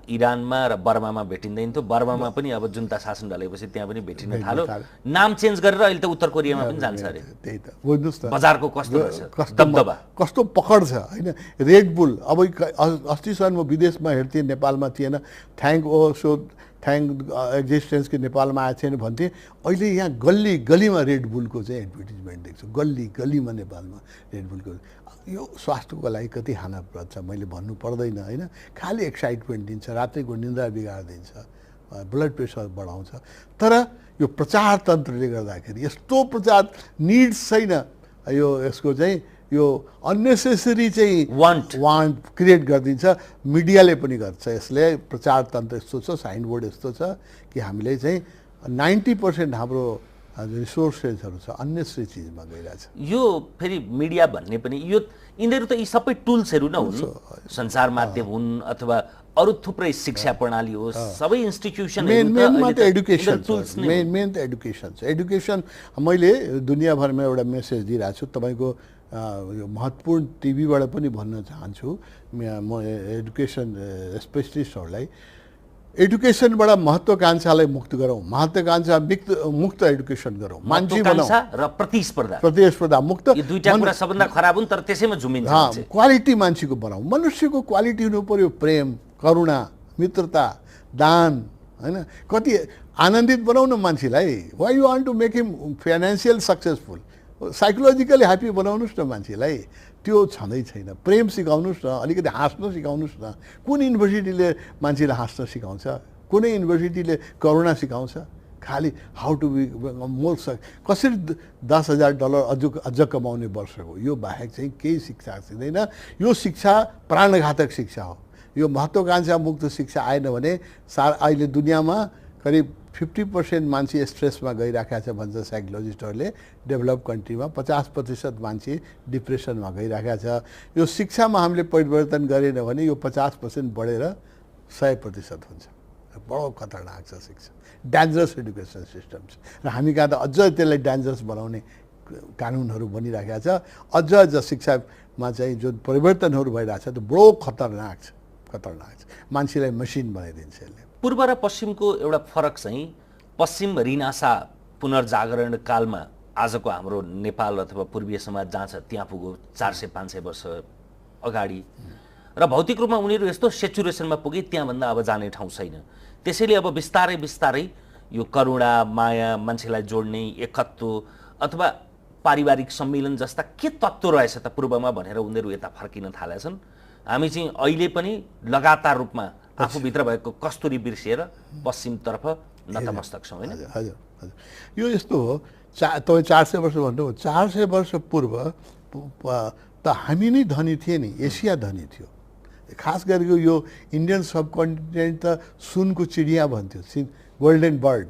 इरानमा र बर्मामा भेटिँदैन थियो। बर्मामा पनि अब जुन्ता शासन ढलेपछि त्यहाँ पनि भेटिन थाल्यो। नाम चेन्ज गरेर अहिले त उत्तर कोरियामा पनि जान्छ अरे। त्यही त बुझ्नुहोस् न बजारको कस्तो रहेछ दबदबा, कस्तो पकड छ होइन। रेड बुल अब अस्तिसम्म म विदेशमा हेर्थेँ, नेपालमा थिएन, थ्याङ्क एक्जिस्टेन्स कि नेपालमा आएको छैन भन्थे। अहिले यहाँ गल्ली गल्लीमा रेड बुलको चाहिँ एडभर्टिजमेन्ट देख्छु, गल्ली गल्लीमा नेपालमा रेड बुलको। यो स्वास्थ्यको लागि कति हानिप्रद छ मैले भन्नु पर्दैन होइन। खालि एक्साइटमेन्ट दिन्छ, रातैको निन्द्रा बिगारिदिन्छ, ब्लड प्रेसर बढाउँछ। तर यो प्रचार तन्त्रले गर्दाखेरि यस्तो प्रचार निड्स छैन, यो यसको चाहिँ यो अननेसेसरी चाहिँ वान्ट क्रिएट गरिदिन्छ। मिडियाले पनि गर्छ यसले, प्रचार तन्त्र यस्तो छ, साइनबोर्ड यस्तो छ कि हामीले चाहिँ 90% हाम्रो रिसोर्सेसहरू छ अन्यश्री चिजमा गइरहेछ। यो फेरि मिडिया भन्ने पनि यो यिनीहरू त यी सबै टुल्सहरू नै हुन्, सञ्चार माध्यम हुन् अथवा अरू थुप्रै शिक्षा प्रणाली होस्, सबै इन्स्टिट्युसन मेन त एडुकेसन मेन त एडुकेसन छ। एडुकेसन मैले दुनियाँभरमा एउटा मेसेज दिइरहेको छु तपाईँको यो महत्त्वपूर्ण टिभीबाट पनि भन्न चाहन्छु। म एडुकेसन स्पेसलिस्टहरूलाई एडुकेसनबाट महत्त्वाकांक्षालाई मुक्त गरौँ, महत्त्वाकांक्षा मुक्त एडुकेसन गरौँ, मान्छे बनाऊ र प्रतिस्पर्धा मुक्त। यो दुईटा कुरा सबभन्दा खराब हुन् तर त्यसैमा झुमिन्छ। क्वालिटी मान्छेको बनाऊ, मनुष्यको क्वालिटी हुनु पर्यो, प्रेम, करुणा, मित्रता, दान होइन। कति आनन्दित बनाऊ न मान्छेलाई। Why you want to make him financial successful, psychologically happy बनाउनुहोस् न मान्छेलाई। त्यो छँदै छैन। प्रेम सिकाउनुहोस् न, अलिकति हाँस्न सिकाउनुहोस् न। कुन युनिभर्सिटीले मान्छेलाई हाँस्न सिकाउँछ? कुनै युनिभर्सिटीले करुणा सिकाउँछ? खालि हाउ टु बी मोर कसरी $10,000 अझ कमाउने वर्षको, यो बाहेक चाहिँ केही शिक्षा सिक्दैन। यो शिक्षा प्राणघातक शिक्षा हो। यो महत्त्वाकांक्षा मुक्त शिक्षा आएन भने अहिले दुनियाँमा करिब 50% मान्छे स्ट्रेसमा गइराखेको छ भन्छ साइकोलोजिस्टहरूले। डेभलप कन्ट्रीमा 50% मान्छे डिप्रेसनमा गइराखेको छ। यो शिक्षामा हामीले परिवर्तन गरेन भने यो 50% बढेर 100% हुन्छ। बडो खतरनाक छ शिक्षा, डेन्जरस एडुकेसन सिस्टम छ। र हामी कहाँ त अझ त्यसलाई डेन्जरस बनाउने कानुनहरू बनिराखेको छ। अझ शिक्षामा चाहिँ जुन परिवर्तनहरू भइरहेको छ त्यो बडो खतरनाक छ। मान्छेलाई मसिन बनाइदिन्छ यसले। पूर्व र पश्चिमको एउटा फरक चाहिँ पश्चिम रिनासा पुनर्जागरण कालमा आजको हाम्रो नेपाल अथवा पूर्वीय समाज जहाँ छ त्यहाँ पुग्यो 400-500 वर्ष अगाडि, र भौतिक रूपमा उनीहरू यस्तो सेचुरेसनमा पुगे त्यहाँभन्दा अब जाने ठाउँ छैन। त्यसैले अब बिस्तारै बिस्तारै यो करुणा, माया, मान्छेलाई जोड्ने एकत्व अथवा पारिवारिक सम्मेलन जस्ता के तत्त्व रहेछ त पूर्वमा भनेर उनीहरू यता फर्किन थालेका छन्। हामी चाहिँ अहिले पनि लगातार रूपमा आफूभित्र भएको कस्तुरी बिर्सिएर पश्चिमतर्फ नतमस्तक छौँ होइन। हजुर हजुर, यो यस्तो हो। तपाईँ 400 वर्ष भन्नुभयो, 400 वर्ष पूर्व त हामी नै धनी थिए नि, एसिया धनी थियो। खास गरेको यो इन्डियन सब कन्टिनेन्ट त सुनको चिडिया भन्थ्यो, गोल्डन बर्ड।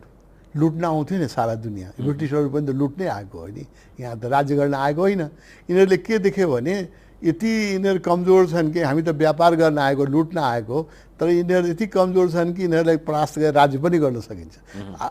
लुट्न आउँथ्यो नि सारा दुनियाँ। ब्रिटिसहरू पनि त लुट्नै आएको हो नि, यहाँ त राज्य गर्न आएको होइन। यिनीहरूले के देख्यो भने यति यिनीहरू कमजोर छन् कि हामी त व्यापार गर्न आएको, लुट्न आएको, तर यिनीहरू यति कमजोर छन् कि यिनीहरूलाई परास्त गरेर राज्य पनि गर्न सकिन्छ।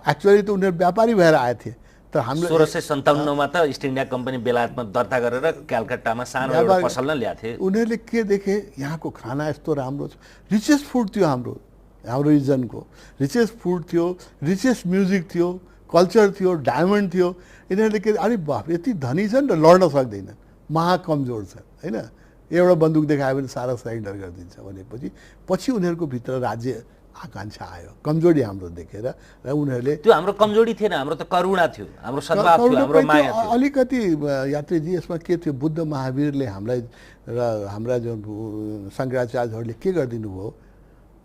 एक्चुअली त उनीहरू व्यापारी भएर आए थिए। तर हाम्रो 1657 त इस्ट इन्डिया कम्पनी बेलायतमा दर्ता गरेर क्यालकाटामा सानो एउटा पसल ल्याएको थिए। उनीहरूले के देखे, यहाँको खाना यस्तो राम्रो छ, रिचेस्ट फुड थियो हाम्रो रिजनको, रिचेस्ट फुड थियो, रिचेस्ट म्युजिक थियो, कल्चर थियो, डायमन्ड थियो। यिनीहरूले के अरे बाफ यति धनी छन् र लड्न सक्दैन, महाकमजोर छन् होइन। एउटा बन्दुक देखायो भने सारा सरेन्डर गरिदिन्छ भनेपछि पछि उनीहरूको भित्र राज्य आकांक्षा आयो, कमजोरी हाम्रो देखेर। र उनीहरूले त्यो हाम्रो कमजोरी थिएन, हाम्रो त करुणा थियो, हाम्रो सद्भाव थियो, हाम्रो माया थियो। अलिकति यात्रीजी यसमा के थियो, बुद्ध महावीरले हामीलाई र हाम्रा जुन शङ्कराचार्यहरूले के गरिदिनु भयो,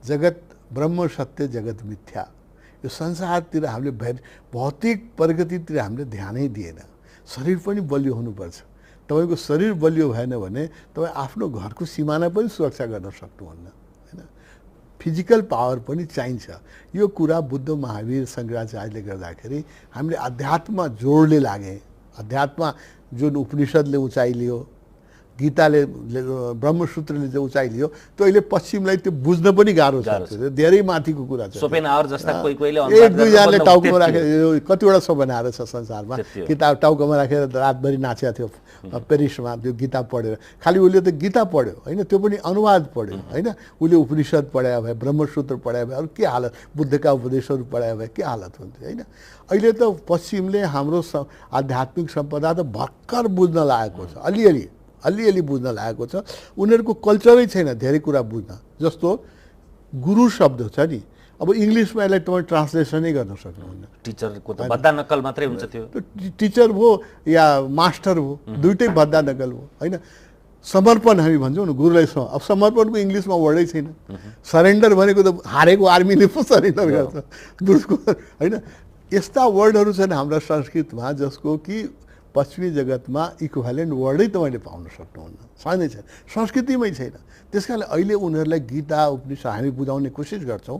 जगत ब्रह्म सत्य जगत मिथ्या। यो संसारतिर हामीले भौतिक प्रगतितिर हामीले ध्यानै दिएन। शरीर पनि बलियो हुनुपर्छ। तपाईँको शरीर बलियो भएन भने तपाईँ आफ्नो घरको सिमाना पनि सुरक्षा गर्न सक्नुहुन्न होइन। फिजिकल पावर पनि चाहिन्छ। यो कुरा बुद्ध महावीर शङ्कराचार्यले गर्दाखेरि हामीले अध्यात्ममा जोडले लागे, अध्यात्म जुन उपनिषदले उचाइ लियो, गीताले ब्रह्मसूत्रले जो उचाइ लियो, त्यो अहिले पश्चिमलाई त्यो बुझ्न पनि गाह्रो छ। त्यो धेरै माथिको कुरा छ। सोपेनहावर जस्ता कोहीले एक दुईजनाले टाउकोमा राखेर कतिवटा सोपेनहावर छ संसारमा, किताब टाउकोमा राखेर रातभरि नाचेको थियो पेरिसमा त्यो गीता पढेर। खालि उसले त गीता पढ्यो होइन, त्यो पनि अनुवाद पढ्यो होइन, उसले उपनिषद पढायो भए, ब्रह्मसूत्र पढायो भए, अरू के हालत, बुद्धका उपदेशहरू पढायो भए के हालत हुन्थ्यो होइन। अहिले त पश्चिमले हाम्रो आध्यात्मिक सम्पदा त भर्खर बुझ्न लागेको छ, अलिअलि बुझ्न लागेको छ। उनीहरूको कल्चरै छैन धेरै कुरा बुझ्न। जस्तो गुरु शब्द छ नि, अब इङ्ग्लिसमा यसलाई तपाईँ ट्रान्सलेसनै गर्न सक्नुहुन्न। टिचरको त भद्दा नक्कल मात्रै हुन्छ त्यो। टिचर भयो या मास्टर भयो, दुइटै भद्दा नक्कल भयो होइन। समर्पण हामी भन्छौँ न गुरुलाई, अब समर्पणको इङ्ग्लिसमा वर्डै छैन। सरेन्डर भनेको त हारेको आर्मीले पो सरेन्डर गर्छ दुर्को होइन। यस्ता वर्डहरू छन् हाम्रा संस्कृतमा जसको कि पश्चिमी जगतमा इक्विभ्यालेन्ट वर्डै तपाईँले पाउन सक्नुहुन्न, छैनै छैन, संस्कृतिमै छैन। त्यस कारणले अहिले उनीहरूलाई गीता उपनिषद हामी बुझाउने कोसिस गर्छौँ।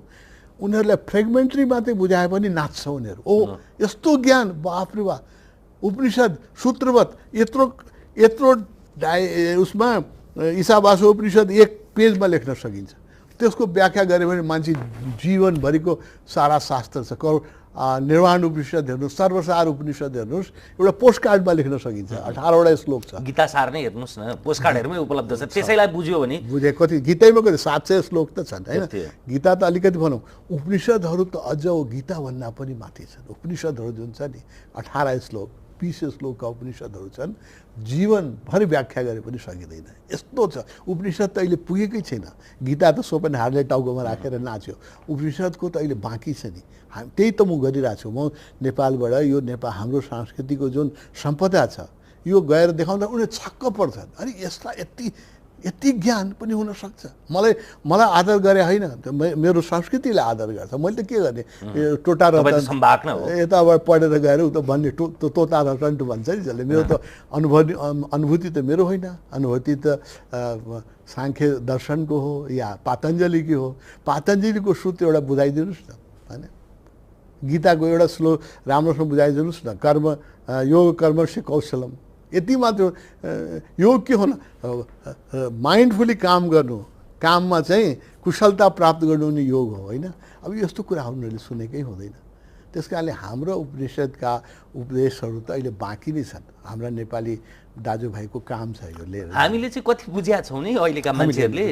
उनीहरूलाई फ्रेगमेन्ट्री मात्रै बुझाए पनि नाच्छ उनीहरू। ओ यस्तो ज्ञान, बाफ्रे बा, उपनिषद सूत्रवत यत्रो उसमा ईशावास्य उपनिषद एक पेजमा लेख्न सकिन्छ। त्यसको व्याख्या गऱ्यो भने मान्छे जीवनभरिको सारा शास्त्र छ। निर्वाण उपनिषद हेर्नुहोस्, सर्वसार उपनिषद हेर्नुहोस्, एउटा पोस्ट कार्डमा लेख्न सकिन्छ। 18वटा श्लोक छ। गीता सार नै हेर्नुहोस् न, पोस्ट कार्डहरूमै उपलब्ध छ। त्यसैलाई बुझ्यो भने बुझे कति गीतैमा कति 700 श्लोक त छन् होइन। गीता त अलिकति भनौँ, उपनिषदहरू त अझ गीताभन्दा पनि माथि छन्। उपनिषदहरू जुन छ नि 18 श्लोक 20 श्लोकका उपनिषदहरू छन्, जीवनभरि व्याख्या गरे पनि सकिँदैन यस्तो छ। उपनिषद त अहिले पुगेकै छैन। गीता त सोपेनहावरले टाउकोमा राखेर नाच्यो, उपनिषदको त अहिले बाँकी छ नि। त्यही त म गरिरहेको छु। म नेपालबाट यो हाम्रो संस्कृतिको जुन सम्पदा छ यो गएर देखाउँदा उनीहरू छक्क पर्छन्। अनि यसलाई यति ज्ञान पनि हुनसक्छ। मलाई आदर गरे होइन, मेरो संस्कृतिलाई आदर गर्छ। मैले त के गर्ने, टोटा रतन यताबाट पढेर गएर उता भन्ने तोता रतन भन्छ नि जसले। मेरो त अनुभूति त मेरो होइन, अनुभूति त साङ्ख्य दर्शनको हो या पातञ्जलीको हो। पातञ्जलीको सूत्र एउटा बुझाइदिनुहोस् न होइन, गीताको एउटा श्लोक राम्रोसँग बुझाइदिनुहोस् न। योग कर्मस्य कौशलम, यति मात्र। योग के हो न, माइन्डफुली काम गर्नु, काममा चाहिँ कुशलता प्राप्त गर्नु नि योग हो होइन। अब यस्तो कुरा उनीहरूले सुनेकै हुँदैन। त्यस कारणले हाम्रो उपनिषदका उपदेशहरू त अहिले बाँकी नै छन्। हाम्रा नेपाली दाजुभाइको काम छ यो लिएर। हामीले चाहिँ कति बुझेका छौँ नि अहिलेका मान्छेहरूले,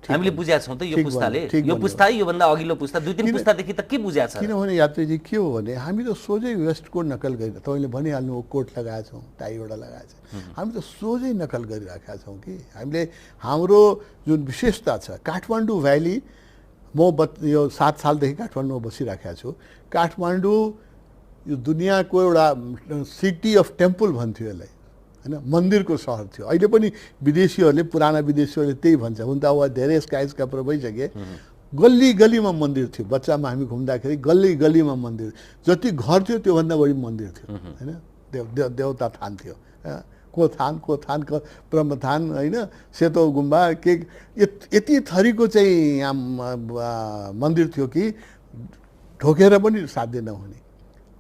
हामीले बुझेका छौँ त यो पुस्ताले, यो पुस्ता योभन्दा अघिल्लो पुस्ता 2-3 पुस्तादेखि त के बुझेको छ। किनभने यात्रीजी के हो भने हामी त सोझै वेस्टको नकल गरेर, तपाईँले भनिहाल्नु कोट लगाएका छौँ, टाई एउटा लगाएका छौँ, हामी त सोझै नकल गरिराखेका छौँ कि। हामीले हाम्रो जुन विशेषता छ, काठमाडौँ भ्याली, म यो 7 सालदेखि काठमाडौँमा बसिराखेको छु। काठमाडौँ यो दुनियाँको एउटा सिटी अफ टेम्पल भन्थ्यो यसलाई होइन, मन्दिरको सहर थियो। अहिले पनि विदेशीहरूले, पुराना विदेशीहरूले त्यही भन्छ। हुन त अब धेरै स्काई स्कापर भइसके, गल्ली गल्लीमा मन्दिर थियो। बच्चामा हामी घुम्दाखेरि गल्ली गल्लीमा मन्दिर, जति घर थियो त्योभन्दा बढी मन्दिर थियो होइन। देवता थान थियो, को थान ब्रह्मथान होइन, सेतो गुम्बा के यति थरीको चाहिँ यहाँ मन्दिर थियो कि ढोकेर पनि साध्य नहुने।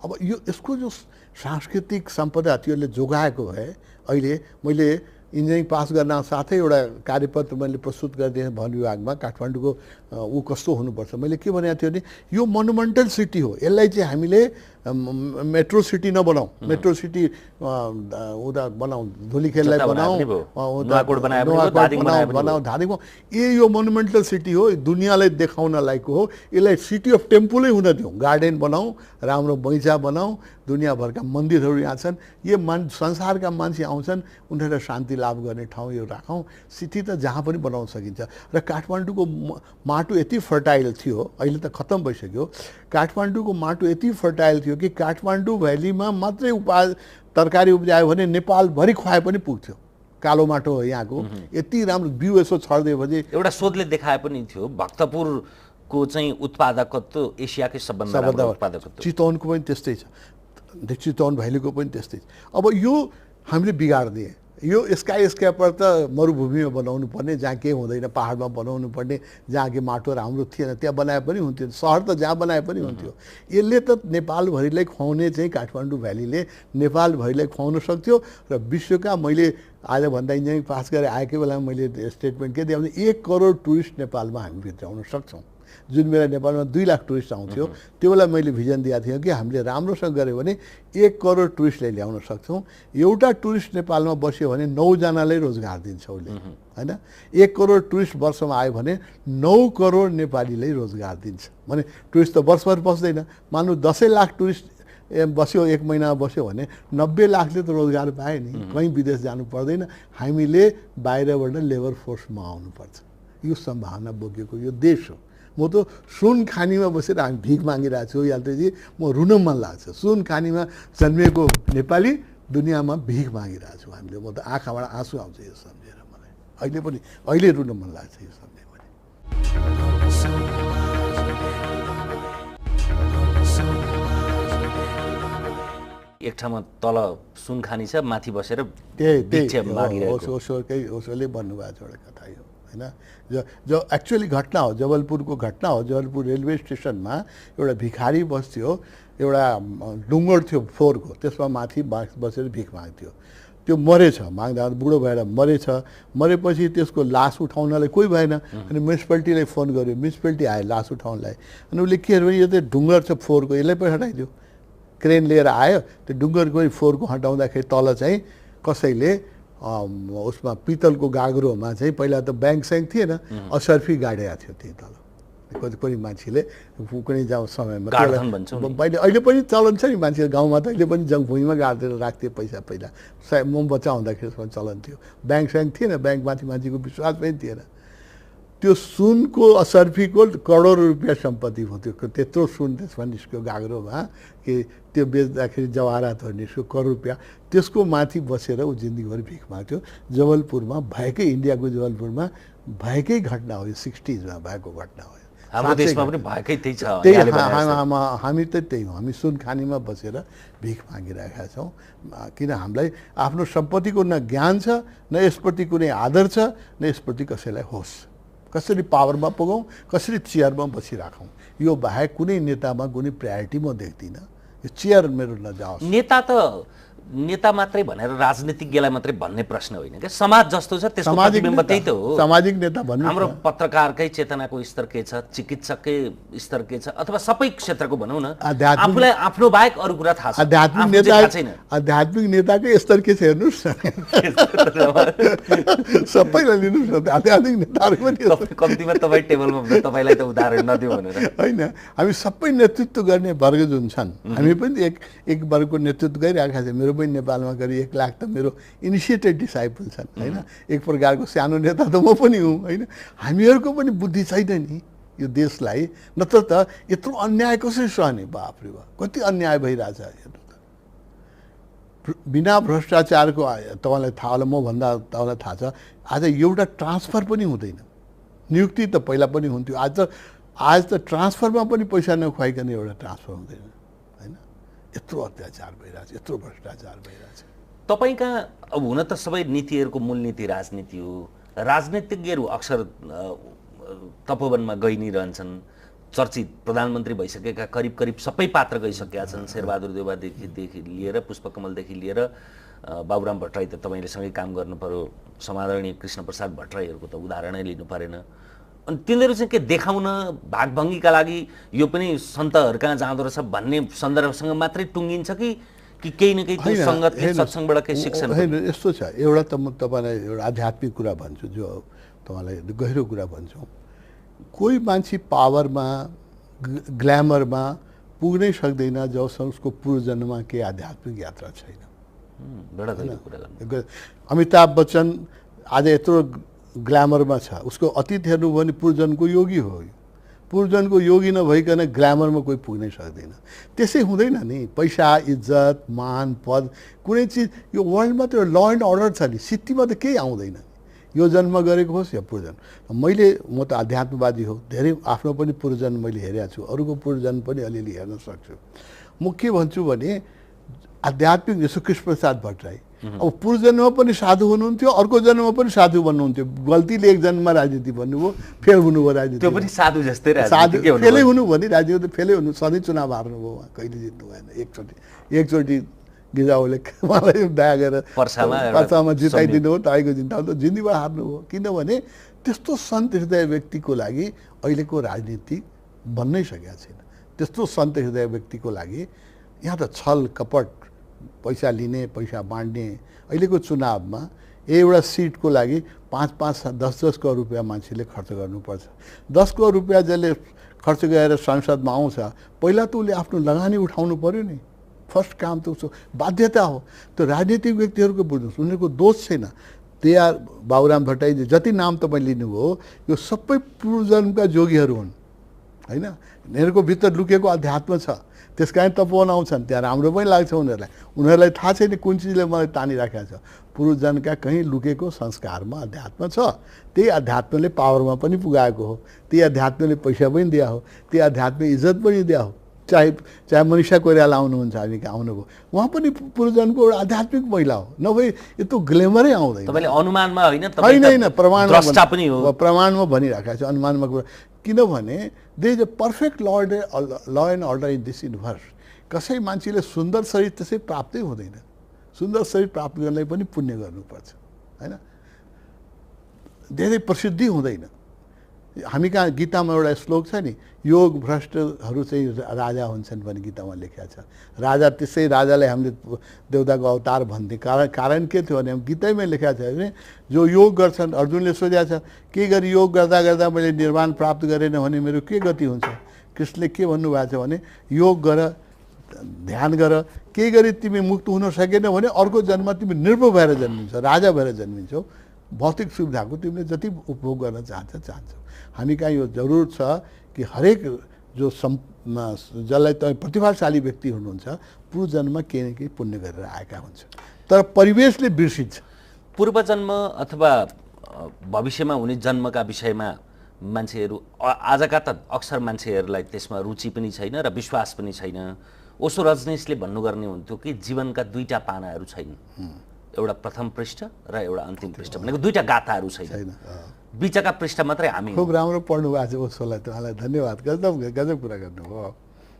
अब यसको जो सांस्कृतिक सम्पदा त्योले जोगाएको भए अहिले मैले इन्जिनियरिङ पास गर्न साथै एउटा कार्यपत्र मैले प्रस्तुत गरिदिएँ वन विभागमा। काठमाडौँको ऊ कस्तो हुनुपर्छ मैले के भनेको थियो भने यो मोनुमेन्टल सिटी हो, यसलाई चाहिँ हामीले मेट्रो सिटी नबनाऊ, मेट्रो सिटी उता बनाऊ, धुलीखेललाई बनाऊ, बनाऊ धादिङमा। यो मोनुमेन्टल सिटी हो, दुनियाँलाई देखाउन लायकको हो, यसलाई सिटी अफ टेम्पलै हुन दिउँ, गार्डन बनाऊ, राम्रो बगैँचा बनाऊ, दुनियाँभरका मन्दिरहरू यहाँ छन्, यो संसारका मान्छे आउँछन्, उनीहरूलाई शान्ति लाभ गर्ने ठाउँ यो राखौँ। सिटी त जहाँ पनि बनाउन सकिन्छ। र काठमाडौँको माटो यति फर्टाइल थियो, अहिले त खत्तम भइसक्यो। काठमाडौँको माटो यति फर्टाइल थियो कि काठमाडौँ भ्यालीमा मात्रै तरकारी उब्जायो भने नेपालभरि खुवाए पनि पुग्थ्यो। कालो माटो हो यहाँको, यति राम्रो बिउ यसो छर्दिएपछि। एउटा शोधले देखाए पनि थियो भक्तपुरको चाहिँ उत्पादकत्व एसियाकै सबभन्दा राम्रो उत्पादकत्व। चितवनको पनि त्यस्तै छ, चितवन भ्यालीको पनि त्यस्तै छ। अब यो हामीले बिगारिदिए यो स्काई स्क्यापर त मरुभूमिमा बनाउनु पर्ने, जहाँ केही हुँदैन, पहाडमा बनाउनु पर्ने, जहाँ कि माटो राम्रो थिएन त्यहाँ बनाए पनि हुन्थ्यो, सहर त जहाँ बनाए पनि हुन्थ्यो। यसले त नेपालभरिलाई खुवाउने चाहिँ काठमाडौँ भ्यालीले नेपालभरिलाई खुवाउन सक्थ्यो। र विश्वका मैले आजभन्दा इन्जिनियरिङ पास गरेर आएकै बेलामा मैले स्टेटमेन्ट के दिएँ भने 1 करोड टुरिस्ट नेपालमा हामी भित्राउन सक्छौँ। जुन बेला नेपालमा 2 लाख टुरिस्ट आउँथ्यो त्यो बेला मैले भिजन दिएको थिएँ कि हामीले राम्रोसँग गऱ्यो भने 1 करोड टुरिस्टलाई ल्याउन सक्छौँ। एउटा टुरिस्ट नेपालमा बस्यो भने 9 जनालाई रोजगार दिन्छ उसले, हैन? 1 करोड टुरिस्ट वर्षमा आयो भने 9 करोड नेपालीलाई रोजगार दिन्छ। भने टुरिस्ट त वर्षभर बस्दैन, मान्नु 10 लाख टुरिस्ट बस्यो, 1 महिना बस्यो भने 90 लाखले त रोजगार पाए नि, कहीँ विदेश जानु पर्दैन। हामीले बाहिरबाट लेबर फोर्समा आउनुपर्छ। यो सम्भावना बोकेको यो देश हो। म त सुन खानीमा बसेर हामी भिख मागिरहेको छु यात्रीजी, म रुन मन लाग्छ। सुन खानीमा जन्मिएको नेपाली दुनियाँमा भिख मागिरहेको छु हामीले। म त आँखाबाट आँसु आउँछ यो सम्झेर मलाई। अहिले रुन मन लाग्छ यो सम्झेर पनि। एक ठाउँमा तल सुनखानी छ, माथि बसेर उसले भन्नुभएको छ एउटा कथा यो, होइन? जो एक्चुअली घटना हो, जबलपुरको घटना हो। जबलपुर रेलवे स्टेसनमा एउटा भिखारी बस्थ्यो, एउटा डुङ्गर थियो फ्लोरको, त्यसमा माथि बसेर भिख माग्थ्यो। त्यो मरेछ, माग्दा बुढो भएर मरेछ। मरेपछि त्यसको लास उठाउनलाई कोही भएन, अनि म्युनिसिपालिटीलाई फोन गर्यो, म्युनिसिपालिटी आयो लास उठाउनलाई। अनि उसले के अरे यो त ढुङ्गर छ फ्लोरको, यसलाई पनि हटाइदियो। क्रेन लिएर आयो, त्यो ढुङ्गरको फ्लोरको हटाउँदाखेरि तल चाहिँ कसैले उसमा पितलको गाग्रोमा चाहिँ पहिला त ब्याङ्क स्याङ्क थिएन, असर्फी गाडेको थियो त्यही तल। कोही मान्छेले कुनै जाउँ समयमा अहिले पनि चलन छ नि, मान्छे गाउँमा त अहिले पनि भुइँमा गाडेर राख्थे पैसा। पहिला म बच्चा हुँदाखेरि चलन थियो। ब्याङ्क स्याङ्क थिएन, ब्याङ्कमाथि मान्छेको विश्वास पनि थिएन। त्यो सुनको असर्फीको करोड रुपियाँ सम्पत्ति हो। त्यो त्यत्रो सुन त्यसमा निस्क्यो गाग्रोमा कि त्यो बेच्दाखेरि जवाहरातहरू निस्क्यो करोड रुपियाँ। त्यसको माथि बसेर ऊ जिन्दगीभरि भिख माग्थ्यो। जबलपुरमा भएकै, इन्डियाको जबलपुरमा भएकै घटना हो यो, 60s भएको घटना हो। हाम्रो देशमा पनि भएकै त्यही छ। हामी त त्यही हो, हामी सुन खानीमा बसेर भिख मागिरहेका छौँ। किन हामीलाई आफ्नो सम्पत्तिको न ज्ञान छ, न यसप्रति कुनै आदर छ, न यसप्रति कसैलाई होस्। कसरी पावरमा पुगौँ, कसरी चेयरमा बसिराखौँ, यो बाहेक कुनै नेतामा कुनै प्रायोरिटी म देख्दिनँ। यो चेयर मेरो नजाओस्। नेता मात्रै भनेर राजनीतिज्ञलाई मात्रै भन्ने प्रश्न होइन क्या, समाज जस्तो छ त्यसको प्रतिबिम्ब त्यही त हो। सामाजिक नेता भन्नु, हाम्रो पत्रकारकै चेतनाको स्तर के छ, चिकित्सकै स्तर के छ, अथवा सबै क्षेत्रको भनौँ न, आफूलाई आफ्नो बाहेक अरू कुरा थाहा छ। आध्यात्मिक नेताकै स्तर के छ हेर्नुहोस् न, सबैलाई लिनुहोस् न। आध्यात्मिक नेताहरू पनि कम्तीमा तपाईँ टेबलमा तपाईँलाई त उदाहरण नदिउँ भनेर होइन। हामी सबै नेतृत्व गर्ने वर्ग जुन छन्, हामी पनि एक वर्गको नेतृत्व गरिरहेका छौँ। मेरो पनि नेपालमा करिब 1 लाख त मेरो इनिसिएटेड डिसाइपल छन्, होइन? एक प्रकारको सानो नेता त म पनि हुँ, होइन? हामीहरूको पनि बुद्धि छैन नि यो देशलाई, नत्र त यत्रो अन्याय कसरी सहने? बाफरे बाफ, कति अन्याय भइरहेछ हेर्नु त। बिना भ्रष्टाचारको तपाईँलाई थाहा होला, म भन्दा तपाईँलाई थाहा छ, आज एउटा ट्रान्सफर पनि हुँदैन। नियुक्ति त पहिला पनि हुन्थ्यो, आज त ट्रान्सफरमा पनि पैसा नखुवाइकन एउटा ट्रान्सफर हुँदैन, होइन? यत्रो अत्याचार भइरहेछ, यत्रो भ्रष्टाचार भइरहेछ। तपाईँ कहाँ अब हुन त सबै नीतिहरूको मूल नीति राजनीति हो। राजनीतिज्ञहरू अक्सर तपोवनमा गइ नै रहन्छन्। चर्चित प्रधानमन्त्री भइसकेका करिब सबै पात्र गइसकेका छन्। शेरबहादुर देउवादेखि लिएर, पुष्पकमलदेखि लिएर बाबुराम भट्टराई त तपाईँले सँगै काम गर्नु पर्यो, समादरणीय कृष्णप्रसाद भट्टराईहरूको त उदाहरणै लिनु परेन। अनि तिनीहरू चाहिँ के देखाउन, भागभङ्गीका लागि यो पनि सन्तहरू कहाँ जाँदो रहेछ भन्ने सन्दर्भसँग मात्रै टुङ्गिन्छ कि केही न केही त्यो सङ्गतले सत्सङ्गबाट केही शिक्षण? होइन, यस्तो छ। एउटा त म तपाईँलाई एउटा आध्यात्मिक कुरा भन्छु, जो तपाईँलाई गहिरो कुरा भन्छु। कोही मान्छे पावरमा, ग्ल्यामरमा पुग्नै सक्दैन जबसम्म उसको पूर्वजन्ममा केही आध्यात्मिक यात्रा छैन। अमिताभ बच्चन आज यत्रो ग्ल्यामरमा छ, उसको अतीत हेर्नु भने पूर्वजनको योगी हो। पूर्वजनको योगी नभइकन ग्ल्यामरमा कोही पुग्नै सक्दैन। त्यसै हुँदैन नि, पैसा, इज्जत, मान, पद, कुनै चिज यो वर्ल्डमा त ल एन्ड अर्डर छ नि, सिटीमा त केही आउँदैन। यो जन्म गरेको होस् या पूर्वजन। म त आध्यात्मवादी हो, धेरै आफ्नो पनि पूर्वजन मैले हेरेको छु, अरूको पूर्वजन पनि अलिअलि हेर्न सक्छु। म के भन्छु भने आध्यात्मिक जस्तो कृष्णप्रसाद भट्टराई अब पूर्व जन्ममा पनि साधु हुनुहुन्थ्यो, अर्को जन्ममा पनि साधु बन्नुहुन्थ्यो। गल्तीले एक जन्ममा राजनीति भन्नुभयो, फेल हुनुभयो राजनीति। त्यो पनि साधु जस्तै साधु फेलै हुनु भने राजनीति फेलै हुनु, सधैँ चुनाव हार्नुभयो उहाँ, कहिले जित्नु भएन। एकचोटि गिजाओले मलाई दया गरेर पर्सामा जिताइदिनु हो, तपाईँको जिता त जिन्दगीमा हार्नुभयो। किनभने त्यस्तो सन्त हृदय व्यक्तिको लागि अहिलेको राजनीति बन्नै सकेको छैन। त्यस्तो सन्त हृदय व्यक्तिको लागि यहाँ त छल कपट, पैसा लिने, पैसा बाँड्ने। अहिलेको चुनावमा एउटा सिटको लागि 5-5, 10-10 करोड रुपियाँ मान्छेले खर्च गर्नुपर्छ। 10 करोड रुपियाँ जसले खर्च गरेर संसदमा आउँछ, पहिला त उसले आफ्नो लगानी उठाउनु पर्यो नि। फर्स्ट काम त उसको बाध्यता हो। त्यो राजनीतिक व्यक्तिहरूको बुझ्नुहोस्, उनीहरूको दोष छैन। त्यहाँ बाबुराम भट्टराई जति नाम तपाईँ लिनुभयो, यो सबै पूर्वजन्मका जोगीहरू हुन् होइन। यिनीहरूको भित्र लुकेको अध्यात्म छ, त्यस कारण तपोवन आउँछन्, त्यहाँ राम्रो पनि लाग्छ उनीहरूलाई। उनीहरूलाई थाहा छैन कुन चिजले मलाई तानिराखेको छ। पूर्वजन्मका कहीँ लुकेको संस्कारमा अध्यात्म छ। त्यही अध्यात्मले पावरमा पनि पुगाएको हो, त्यही अध्यात्मले पैसा पनि दिया हो, त्यही अध्यात्मले इज्जत पनि दिया हो। चाहे मनिषा कोइराला आउनुहुन्छ, हामी कहाँ आउनुभयो, उहाँ पनि पूर्वजन्मको एउटा आध्यात्मिक महिला हो। नभए यत्रो ग्लेमरै आउँदैन। तपाईँले अनुमानमा होइन, होइन प्रमाणमा भनिराखेको छ, अनुमानमा कुरा। किनभने they is a perfect law and order in this universe. कसै मान्छेले सुन्दर शरीर त्यसै प्राप्तै हुँदैन। सुन्दर शरीर प्राप्त गर्नलाई पनि पुण्य गर्नुपर्छ होइन। धेरै प्रसिद्धि हुँदैन। हामी कहाँ गीतामा एउटा श्लोक छ नि, योग भ्रष्टहरू चाहिँ राजा हुन्छन् भने गीतामा लेखेको छ। राजा त्यसै राजालाई हामीले देवताको अवतार भन्थे। कारण के थियो भने गीतैमा लेखेको छ भने जो योग गर्छन्, अर्जुनले सोधेको छ के गरी योग गर्दा गर्दा मैले निर्वाण प्राप्त गरेन भने मेरो के गति हुन्छ। कृष्णले के भन्नुभएको छ भने योग गर, ध्यान गर, केही गरी तिमी मुक्त हुन सकेन भने अर्को जन्म तिमी निर्भय भएर जन्मिन्छौ, राजा भएर जन्मिन्छौ। भौतिक सुविधाको तिमीले जति उपभोग गर्न चाहन्छौ। हामी कहाँ यो जरुर छ कि हरेक जो जसलाई तपाईँ प्रतिभाशाली व्यक्ति हुनुहुन्छ, पूर्व जन्ममा केही न केही पुण्य गरेर आएका हुन्छ, तर परिवेशले बिर्सिन्छ। पूर्वजन्म अथवा भविष्यमा हुने जन्मका विषयमा मान्छेहरू आजका त अक्सर मान्छेहरूलाई त्यसमा रुचि पनि छैन र विश्वास पनि छैन। ओशो रजनीशले भन्नुपर्ने हुन्थ्यो कि जीवनका दुईटा पानाहरू छैन, एउटा प्रथम पृष्ठ र एउटा अन्तिम पृष्ठ भनेको दुईटा गाथाहरू छैन, बिचका पृष्ठ मात्रै हामी। खुब राम्रो पढ्नु भएको छ ओशोलाई, तपाईँलाई धन्यवाद। गजब कुरा गर्नुभयो।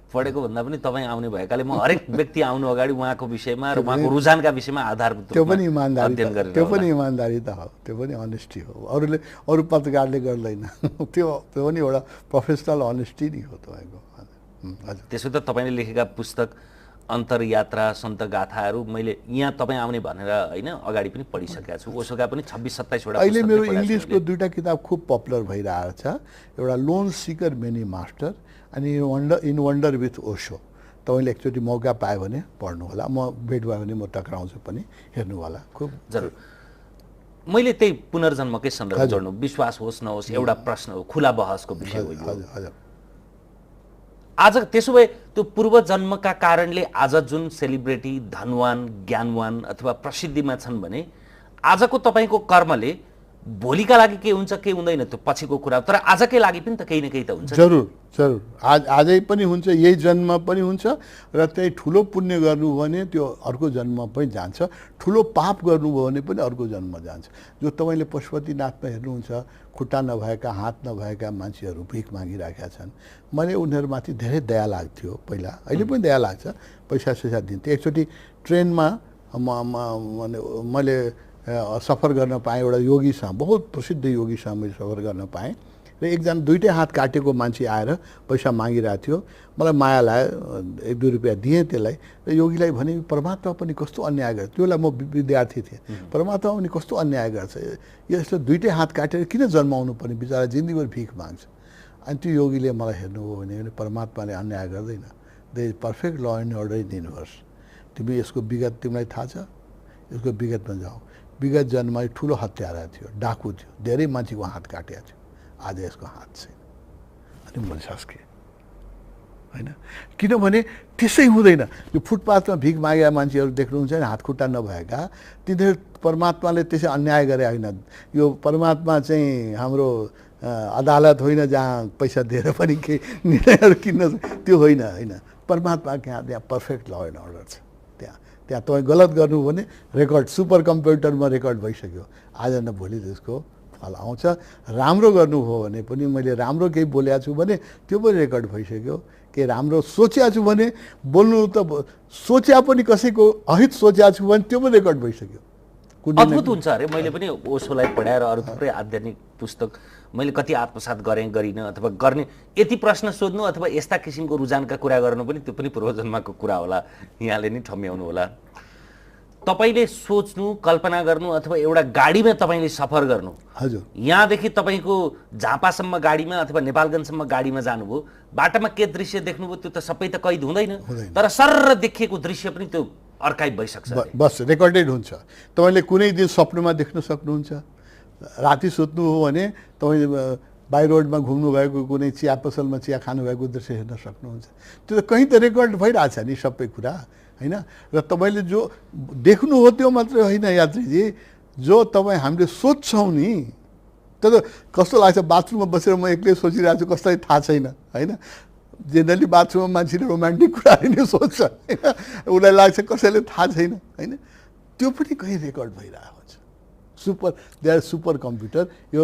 पढेको भन्दा पनि तपाईँ आउने भएकाले म हरेक व्यक्ति आउनु अगाडि उहाँको विषयमा र उहाँको रुझानका विषयमा आधारभूत त्यो पनि इमान्दारी, त्यो पनि इमान्दारी त हो, त्यो पनि अनेस्टी हो। अरू पत्रकारले गर्दैन, त्यो पनि एउटा प्रोफेसनल अनेस्टी नै हो तपाईँको। त्यसो त तपाईँले लेखेका पुस्तक अन्तरयात्रा, सन्त गाथाहरू मैले यहाँ तपाईँ आउने भनेर होइन अगाडि पनि पढिसकेका छु। ओशोका पनि 26-27 वटा। अहिले मेरो इङ्ग्लिसको दुईवटा किताब खुब पपुलर भइरहेको छ, एउटा लोन सिकर मेनी मास्टर अनि इन वन्डर विथ ओशो। तपाईँले एकचोटि मौका पायो भने पढ्नु होला, म भेट भयो भने म टक्राउँछु पनि, हेर्नु होला। खुब जरुर। मैले त्यही पुनर्जन्मकै सन्दर्भ जोड्नु, विश्वास होस् नहोस् एउटा प्रश्न हो, खुला बहसको विषय हो यो। हजुर। आज त्यसो भए त्यो पूर्वजन्मका कारणले आज जुन सेलिब्रिटी, धनवान, ज्ञानवान अथवा प्रसिद्धिमा छन् भने आजको तपाईँको कर्मले भोलिका लागि के हुन्छ के हुँदैन त्यो पछिको कुरा, तर आजकै लागि पनि त केही न केही त हुन्छ। जरुर। आजै पनि हुन्छ, यही जन्म पनि हुन्छ र त्यही ठुलो पुण्य गर्नुभयो भने त्यो अर्को जन्म पनि जान्छ, ठुलो पाप गर्नुभयो भने पनि अर्को जन्म जान्छ। जो तपाईँले पशुपतिनाथमा हेर्नुहुन्छ, खुट्टा नभएका, हात नभएका मान्छेहरू भिख मागिराखेका छन्। मैले उनीहरूमाथि धेरै दया लाग्थ्यो पहिला, अहिले पनि दया लाग्छ। पैसा दिन्थेँ। एकचोटि ट्रेनमा मैले सफर गर्न पाएँ, एउटा योगीसँग, बहुत प्रसिद्ध योगीसँग मैले सफर गर्न पाएँ र एकजना दुईटै हात काटेको मान्छे आएर पैसा मागिरहेको थियो। मलाई माया लाग्यो, 1-2 रुपियाँ दिएँ त्यसलाई र योगीलाई भने परमात्मा पनि कस्तो अन्याय गर्छ। त्यो बेला म विद्यार्थी थिएँ। परमात्मा पनि कस्तो अन्याय गर्छ, यस्तो दुईटै हात काटेर किन जन्माउनु पर्ने, बिचरा जिन्दगीभर भिख माग्छ। अनि त्यो योगीले मलाई हेर्नुभयो भने परमात्माले अन्याय गर्दैन, they is perfect law and order in universe. तिमी यसको विगत तिमीलाई थाहा छ, यसको विगतमा जाऊ। विगत जन्ममा ठुलो हत्यारा थियो, डाकु थियो, धेरै मान्छेको हात काटेको थियो, आज यसको हात छैन। अनि मैले सस्केँ होइन, किनभने त्यसै हुँदैन। यो फुटपाथमा भिख मागेका मान्छेहरू देख्नुहुन्छ नि, हात खुट्टा नभएका, तिनीहरू परमात्माले त्यसै अन्याय गरे होइन। यो परमात्मा चाहिँ हाम्रो अदालत होइन जहाँ पैसा दिएर पनि केही निर्णयहरू किन्न, त्यो होइन। परमात्मा त्यहाँ पर्फेक्ट ल एन्ड अर्डर छ। त्यहाँ तपाईँ गलत गर्नु भने रेकर्ड सुपर कम्प्युटरमा रेकर्ड भइसक्यो, आज न भोलि त्यसको फल आउँछ। राम्रो गर्नुभयो भने पनि मैले राम्रो केही बोलेको छु भने त्यो पनि रेकर्ड भइसक्यो, केही राम्रो सोचेको छु भने बोल्नु त सोच्या पनि कसैको अहित सोचेको छु भने त्यो पनि रेकर्ड भइसक्यो। अद्भुत हुन्छ अरे। मैले पनि ओशोलाई पढाएर अरू थुप्रै आध्यात्मिक पुस्तक मैले कति आत्मसात गरेँ गरिनँ अथवा गर्ने, यति प्रश्न सोध्नु अथवा यस्ता किसिमको रुझानका कुरा गर्नु पनि त्यो पनि पूर्वजन्मको कुरा होला, यहाँले नै ठम्याउनु होला। तपाईँले सोच्नु, कल्पना गर्नु अथवा एउटा गाडीमा तपाईँले सफर गर्नु, हजुर, यहाँदेखि तपाईँको झापासम्म गाडीमा अथवा नेपालगञ्जसम्म गाडीमा जानुभयो, बाटामा के दृश्य देख्नुभयो त्यो त सबै त कैद हुँदैन, तर सर्र देखिएको दृश्य पनि त्यो अर्काइभ भइसक्छ, बस रेकर्डेड हुन्छ। तपाईँले कुनै दिन स्वप्नमा देख्न सक्नुहुन्छ, राति सुत्नु हो भने तपाईँ बाई रोडमा घुम्नु भएको कुनै चिया पसलमा चिया खानुभएको दृश्य हेर्न सक्नुहुन्छ। त्यो त कहीँ त रेकर्ड भइरहेछ नि सबै कुरा, होइन? र तपाईँले जो देख्नु हो त्यो मात्रै होइन यात्रीजी, जो तपाईँ हामीले सोध्छौँ नि, त्यो त कस्तो लाग्छ, बाथरुममा बसेर म एक्लै सोचिरहेको छु कसैलाई थाहा छैन, होइन? जेनरली बाथरुममा मान्छेले रोमान्टिक कुराहरू नै सोध्छ, होइन? उसलाई लाग्छ कसैले थाहा छैन, होइन? त्यो पनि कहीँ रेकर्ड भइरहेको हुन्छ। They are super computer. यो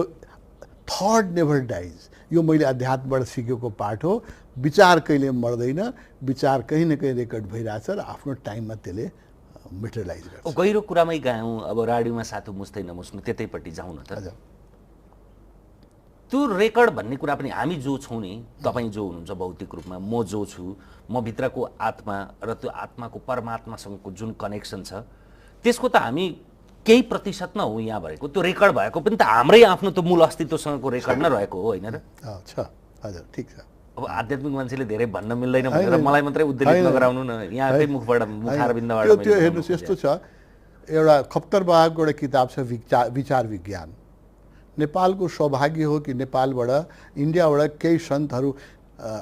थट नेभर डाइज, यो मैले अध्यात्मबाट सिकेको पाठ हो। विचार कहिले मर्दैन, विचार कहीँ न कहीँ रेकर्ड भइरहेछ र आफ्नो टाइममा त्यसले मेटेरियलाइज गर्छ। गहिरो कुरामै गयौँ, अब रेडियोमा साथो मुस्दै नमुस्नु त्यतैपट्टि जाउँ न त। त्यो रेकर्ड भन्ने कुरा पनि हामी जो छौँ नि, तपाईँ जो हुनुहुन्छ भौतिक रूपमा, म जो छु, म भित्रको आत्मा र त्यो आत्माको परमात्मासँगको जुन कनेक्सन छ त्यसको त हामी केही प्रतिशत न हो यहाँ भएको, त्यो रेकर्ड भएको पनि त हाम्रै आफ्नो त्यो मूल अस्तित्वसँगको रेकर्ड नै रहेको हो, होइन र? हजुर, ठिक छ। अब आध्यात्मिक मान्छेले धेरै भन्न मिल्दैन भनेर मलाई मात्रै उद्धृत नगराउनु न, यहाँकै मुखबाट मुखारबिन्दबाट। त्यो हेर्नुहोस्, यस्तो छ, एउटा खप्तर बहादुरको एउटा किताब छ विचार विज्ञान। नेपालको सौभाग्य हो कि नेपालबाट इन्डियाबाट केही सन्तहरू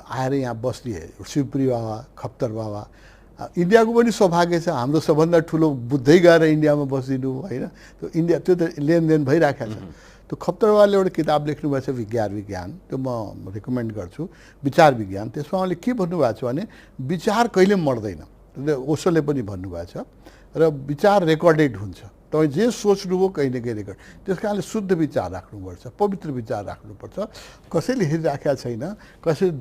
आएर यहाँ बस्दिए, शिवपुरी बाबा, खप्तर बाबा। इन्डियाको पनि सौभाग्य छ, हाम्रो सबभन्दा ठुलो बुद्धै गएर इन्डियामा बसिदिनु, होइन? त्यो इन्डिया त्यो त लेनदेन भइरहेको छ। त्यो खप्तर बाबाले एउटा किताब लेख्नुभएको छ विज्ञान, त्यो म रिकमेन्ड गर्छु, विचार विज्ञान। त्यसमा उहाँले के भन्नुभएको छ भने विचार कहिले मर्दैन, ओशोले पनि भन्नुभएको छ, र विचार रेकर्डेड हुन्छ। तपाईँ जे सोच्नुभयो कहीँ न कहीँ रेकर्ड। त्यस कारणले शुद्ध विचार राख्नुपर्छ, पवित्र विचार राख्नुपर्छ। कसैले हेरिराखेका छैन, कसैले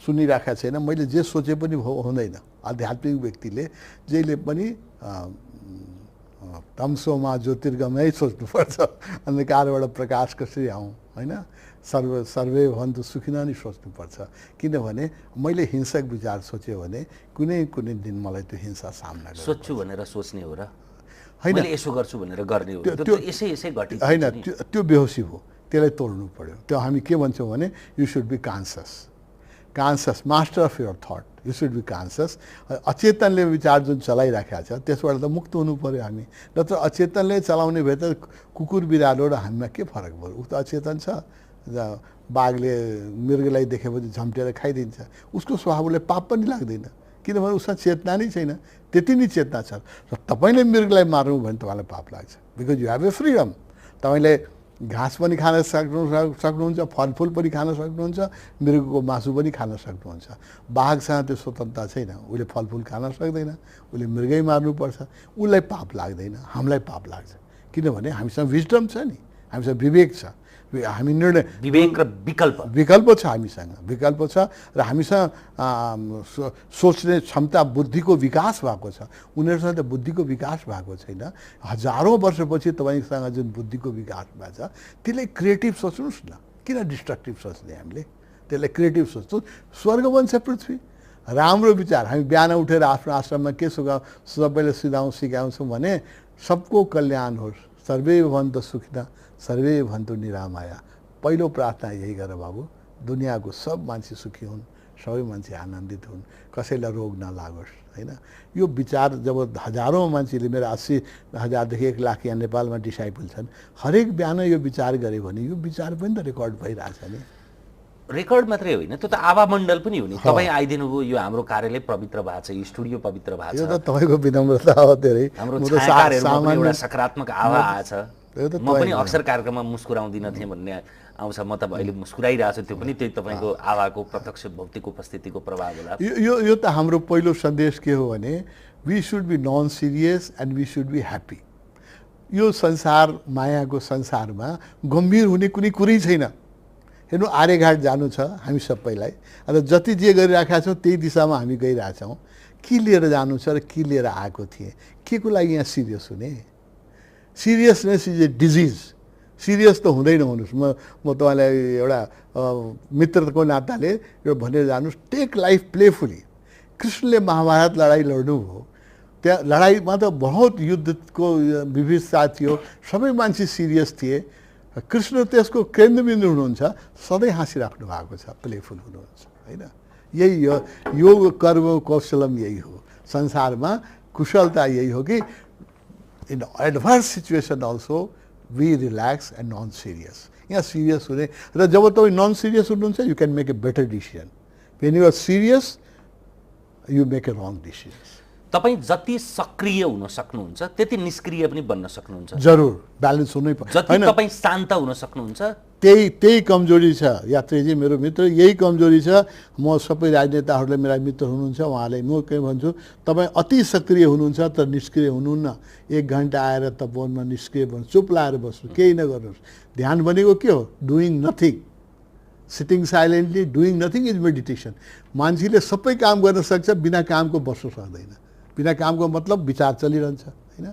सुनिराखेका छैन, मैले जे सोचे पनि हुँदैन। आध्यात्मिक व्यक्तिले जहिले पनि तमसोमा ज्योतिर्गमय सोच्नुपर्छ, अन्धकारबाट प्रकाश कसरी आउँ, होइन? सर्वे भन्तु सुखिना नै सोच्नुपर्छ। किनभने मैले हिंसक विचार सोच्यो भने कुनै दिन मलाई त्यो हिंसा सामना गर्छ। सोच्छु भनेर सोच्ने हो र होइन, यसो गर्छु भनेर गर्ने हो, त्यो यसै घटित होइन? त्यो बेहोसी हो, त्यसलाई तोड्नु पर्यो। त्यो हामी के भन्छौँ भने you should be conscious, master of your thought, you should be conscious. अचेतनले विचार जुन चलाइराखेको छ त्यसबाट त मुक्त हुनु पर्यो हामी, नत्र अचेतनले चलाउने भए त कुकुर बिरालो र हामीमा के फरक पर्यो? ऊ त अचेतन छ, बाघले मृगलाई देखेपछि झम्टेर खाइदिन्छ, उसको स्वभावले पाप पनि लाग्दैन, किनभने उसमा चेतना नै छैन, त्यति नै चेतना छ। र तपाईँले मृगलाई मार्नु भने तपाईँलाई पाप लाग्छ, because you have A freedom. तपाईँले घाँस पनि खान सक्नुहुन्छ, फलफुल पनि खान सक्नुहुन्छ, मृगको मासु पनि खान सक्नुहुन्छ। बाघसँग त्यो स्वतन्त्रता छैन, उसले फलफुल खान सक्दैन, उसले मृगै मार्नुपर्छ, उसलाई पाप लाग्दैन, हामीलाई पाप लाग्छ। किनभने हामीसँग विजडम छ नि, हामीसँग विवेक छ, हामी निर्णय, विवेक र विकल्प छ, हामीसँग विकल्प छ, र हामीसँग सोच्ने क्षमता, बुद्धिको विकास भएको छ। उनीहरूसँग त बुद्धिको विकास भएको छैन। हजारौँ वर्षपछि तपाईँसँग जुन बुद्धिको विकास भएको छ त्यसले क्रिएटिभ सोच्नुहोस् न, किन डिस्ट्रक्टिभ सोच्ने? हामीले त्यसलाई क्रिएटिभ सोच्नु, स्वर्ग बन्छ पृथ्वी। राम्रो विचार, हामी बिहान उठेर आफ्नो आश्रममा के सबैले सिकाउँछौँ भने सबको कल्याण होस्, सर्वे भवन्तु सुखिनः सर्वे भवन्तु निरामया। पहिलो प्रार्थना यही गर बाबु, दुनियाँको सब मान्छे सुखी हुन्, सबै मान्छे आनन्दित हुन्, कसैलाई रोग नलागोस्, होइन? यो विचार जब हजारौँ मान्छेले, मेरो 80,000देखि 1 लाख यहाँ नेपालमा डिसाइपल छन्, हरेक बिहान यो विचार गऱ्यो भने यो विचार पनि त रेकर्ड भइरहेछ नि। रेकर्ड मात्रै होइन, त्यो त आवामण्डल पनि हो नि। तपाईँ आइदिनु भयो, यो हाम्रो कार्यालय पवित्र भएको छ, यो स्टुडियो पवित्र भएको छ, यो त तपाईँको विनम्रता हो। धेरै हाम्रो छायाकारहरुमा पनि एउटा सकारात्मक आवा आएछ। म पनि अक्सर कार्यक्रममा मुस्कुराउँदिन थिएँ भन्ने आउँछ। म त अहिले मुस्कुराइरहेको छु, त्यो पनि त्यही तपाईँको आवाको प्रत्यक्ष भौतिक उपस्थितिको प्रभाव होला। यो त हाम्रो पहिलो सन्देश के हो भने we should be non serious and we should be happy. यो संसार, मायाको संसारमा गम्भीर हुने कुनै कुरै छैन। हेर्नु, आर्यघाट जानु छ हामी सबैलाई, र जति जे गरिरहेका छौँ त्यही दिशामा हामी गइरहेछौँ। के लिएर जानु छ र के लिएर आएको थिएँ, के को लागि यहाँ सिरियस हुने? Seriousness is a disease. Serious त हुँदैन हुनुहोस्। म तपाईँलाई एउटा मित्रको नाताले यो भनेर जानुहोस्, टेक लाइफ प्लेफुली। कृष्णले महाभारत लडाइँ लड्नुभयो, त्यहाँ लडाइँमा त बहुत युद्धको विविधता थियो, सबै मान्छे सिरियस थिए। कृष्ण त्यसको केन्द्रबिन्दु हुनुहुन्छ, सधैँ हाँसिराख्नु भएको छ, प्लेफुल हुनुहुन्छ, होइन? यही हो योग कर्म कौशलम, यही हो संसारमा कुशलता। यही हो कि in adverse situation also we relax and non serious. यहाँ सिरियस हुने, र जब तपाईँ नन सिरियस हुनुहुन्छ you can make a better decision. When you are serious you make a wrong decision. तपाईँ जति सक्रिय हुन सक्नुहुन्छ त्यति निष्क्रिय पनि बन्न सक्नुहुन्छ। जरुर ब्यालेन्स हुनै पर्छ। जति तपाईँ शान्त हुन सक्नुहुन्छ त्यही कमजोरी छ यात्रीजी, मेरो मित्र, यही कमजोरी छ। म सबै राजनेताहरूलाई मेरा मित्र हुनुहुन्छ, उहाँलाई म के भन्छु, तपाईँ अति सक्रिय हुनुहुन्छ तर निष्क्रिय हुनुहुन्न। 1 घन्टा आएर तपोवनमा निष्क्रिय बन्नु, चुप लाएर बस्नु, केही नगर्नुहोस्। ध्यान भनेको के हो? Doing nothing. Sitting silently doing nothing is meditation. मान्छेले सबै काम गर्न सक्छ, बिना कामको बस्नु सक्दैन। बिना कामको मतलब विचार चलिरहन्छ, होइन?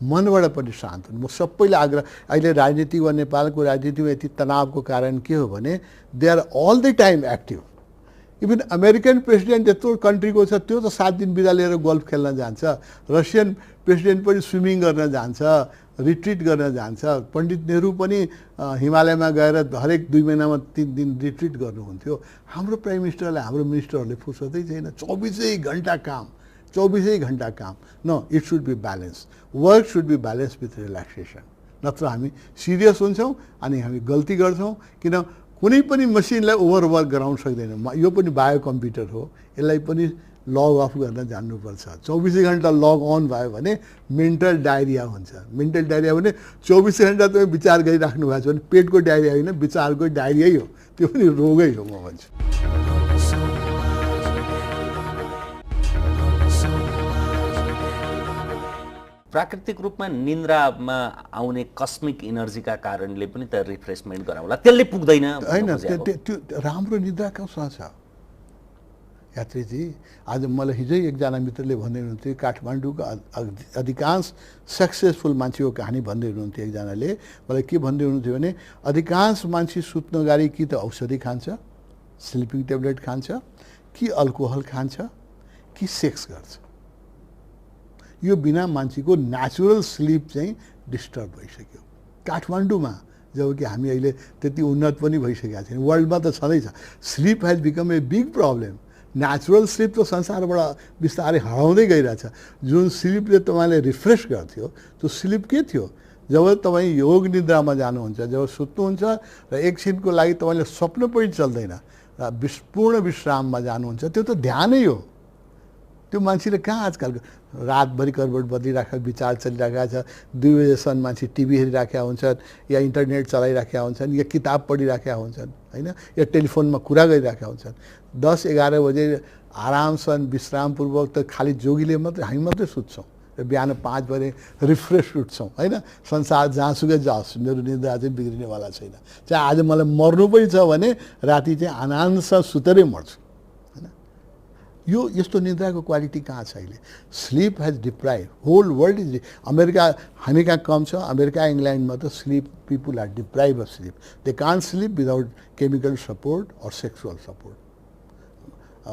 मनबाट पनि शान्त हुनु। म सबैलाई आग्रह, अहिले राजनीति वा नेपालको राजनीतिमा यति तनावको कारण के हो भने they are all the time active. Even American president यत्रो कन्ट्रीको छ, त्यो त 7 दिन बिदा लिएर गोल्फ खेल्न जान्छ। रसियन प्रेसिडेन्ट पनि स्विमिङ गर्न जान्छ, रिट्रिट गर्न जान्छ। पण्डित नेहरू पनि हिमालयमा गएर हरेक 2 महिनामा 3 दिन रिट्रिट गर्नुहुन्थ्यो। हाम्रो प्राइम मिनिस्टरलाई, हाम्रो मिनिस्टरहरूले फुर्सदै छैन, 24 घन्टा काम, 24 घन्टा काम। No, it should be balance. Work should be balance with relaxation. नत्र हामी सिरियस हुन्छौँ अनि हामी गल्ती गर्छौँ। किन कुनै पनि मसिनलाई ओभरवर्क गराउन सक्दैन। यो पनि बायो कम्प्युटर हो, यसलाई पनि लग अफ गर्न जान्नुपर्छ। 24 घन्टा लग अन भयो भने मेन्टल डायरिया हुन्छ। मेन्टल डायरिया भने 24 घन्टा तपाईँ विचार गरिराख्नु भएको छ भने पेटको डायरिया होइन, विचारको डायरियै हो, त्यो पनि रोगै हो म भन्छु। प्राकृतिक रूपमा निन्द्रामा आउने कस्मिक इनर्जीका कारणले पनि त रिफ्रेसमेन्ट गराउला, त्यसले पुग्दैन होइन? त्यो राम्रो निद्रा कहाँ छ यात्रीजी? आज मलाई हिजै एकजना मित्रले भन्दै हुनुहुन्थ्यो, काठमाडौँको अधिकांश सक्सेसफुल मान्छेको कहानी भन्दै हुनुहुन्थ्यो। एकजनाले मलाई के भन्दै हुनुहुन्थ्यो भने अधिकांश मान्छे सुत्न गाडी कि त औषधि खान्छ, स्लिपिङ ट्याब्लेट खान्छ, कि अल्कोहल खान्छ, कि सेक्स गर्छ। यो बिना मान्छेको नेचुरल स्लिप चाहिँ डिस्टर्ब भइसक्यो काठमाडौँमा। जबकि हामी अहिले त्यति उन्नत पनि भइसकेका छैन, वर्ल्डमा त छँदैछ। Sleep has become a big problem. Natural sleep त संसारबाट बिस्तारै हराउँदै गइरहेछ। जुन स्लिपले तपाईँले रिफ्रेस गर्थ्यो त्यो स्लिप के थियो? जब तपाईँ योग निद्रामा जानुहुन्छ, जब सुत्नुहुन्छ र एकछिनको लागि तपाईँले स्वप्न पनि चल्दैन र पूर्ण विश्राममा जानुहुन्छ, त्यो त ध्यानै हो। त्यो मान्छेले कहाँ आजकल रातभरि करबट बदलिरहेको विचार चलिरहेका छ, 2 बजेसम्म मान्छे टिभी हेरिराखेका हुन्छन्, या इन्टरनेट चलाइराखेका हुन्छन्, या किताब पढिराखेका हुन्छन्, होइन? या टेलिफोनमा कुरा गरिराखेका हुन्छन्। 10-11 बजे आरामसँग विश्रामपूर्वक त खालि जोगीले मात्रै, हामी मात्रै सुत्छौँ र बिहान 5 बजे रिफ्रेस उठ्छौँ, होइन? संसार जहाँसुकै जाओस्, मेरो निद्रा चाहिँ बिग्रिनेवाला छैन। चाहे आज मलाई मर्नु पनि छ भने राति चाहिँ आनन्दसँग सुतेरै मर्छु। यो यस्तो निद्राको क्वालिटी कहाँ छ अहिले? Sleep has deprive, whole world is. America हामी कहाँ कम छ, अमेरिका इङ्ल्यान्डमा त sleep people are deprive of sleep. They can't sleep without chemical support or sexual support.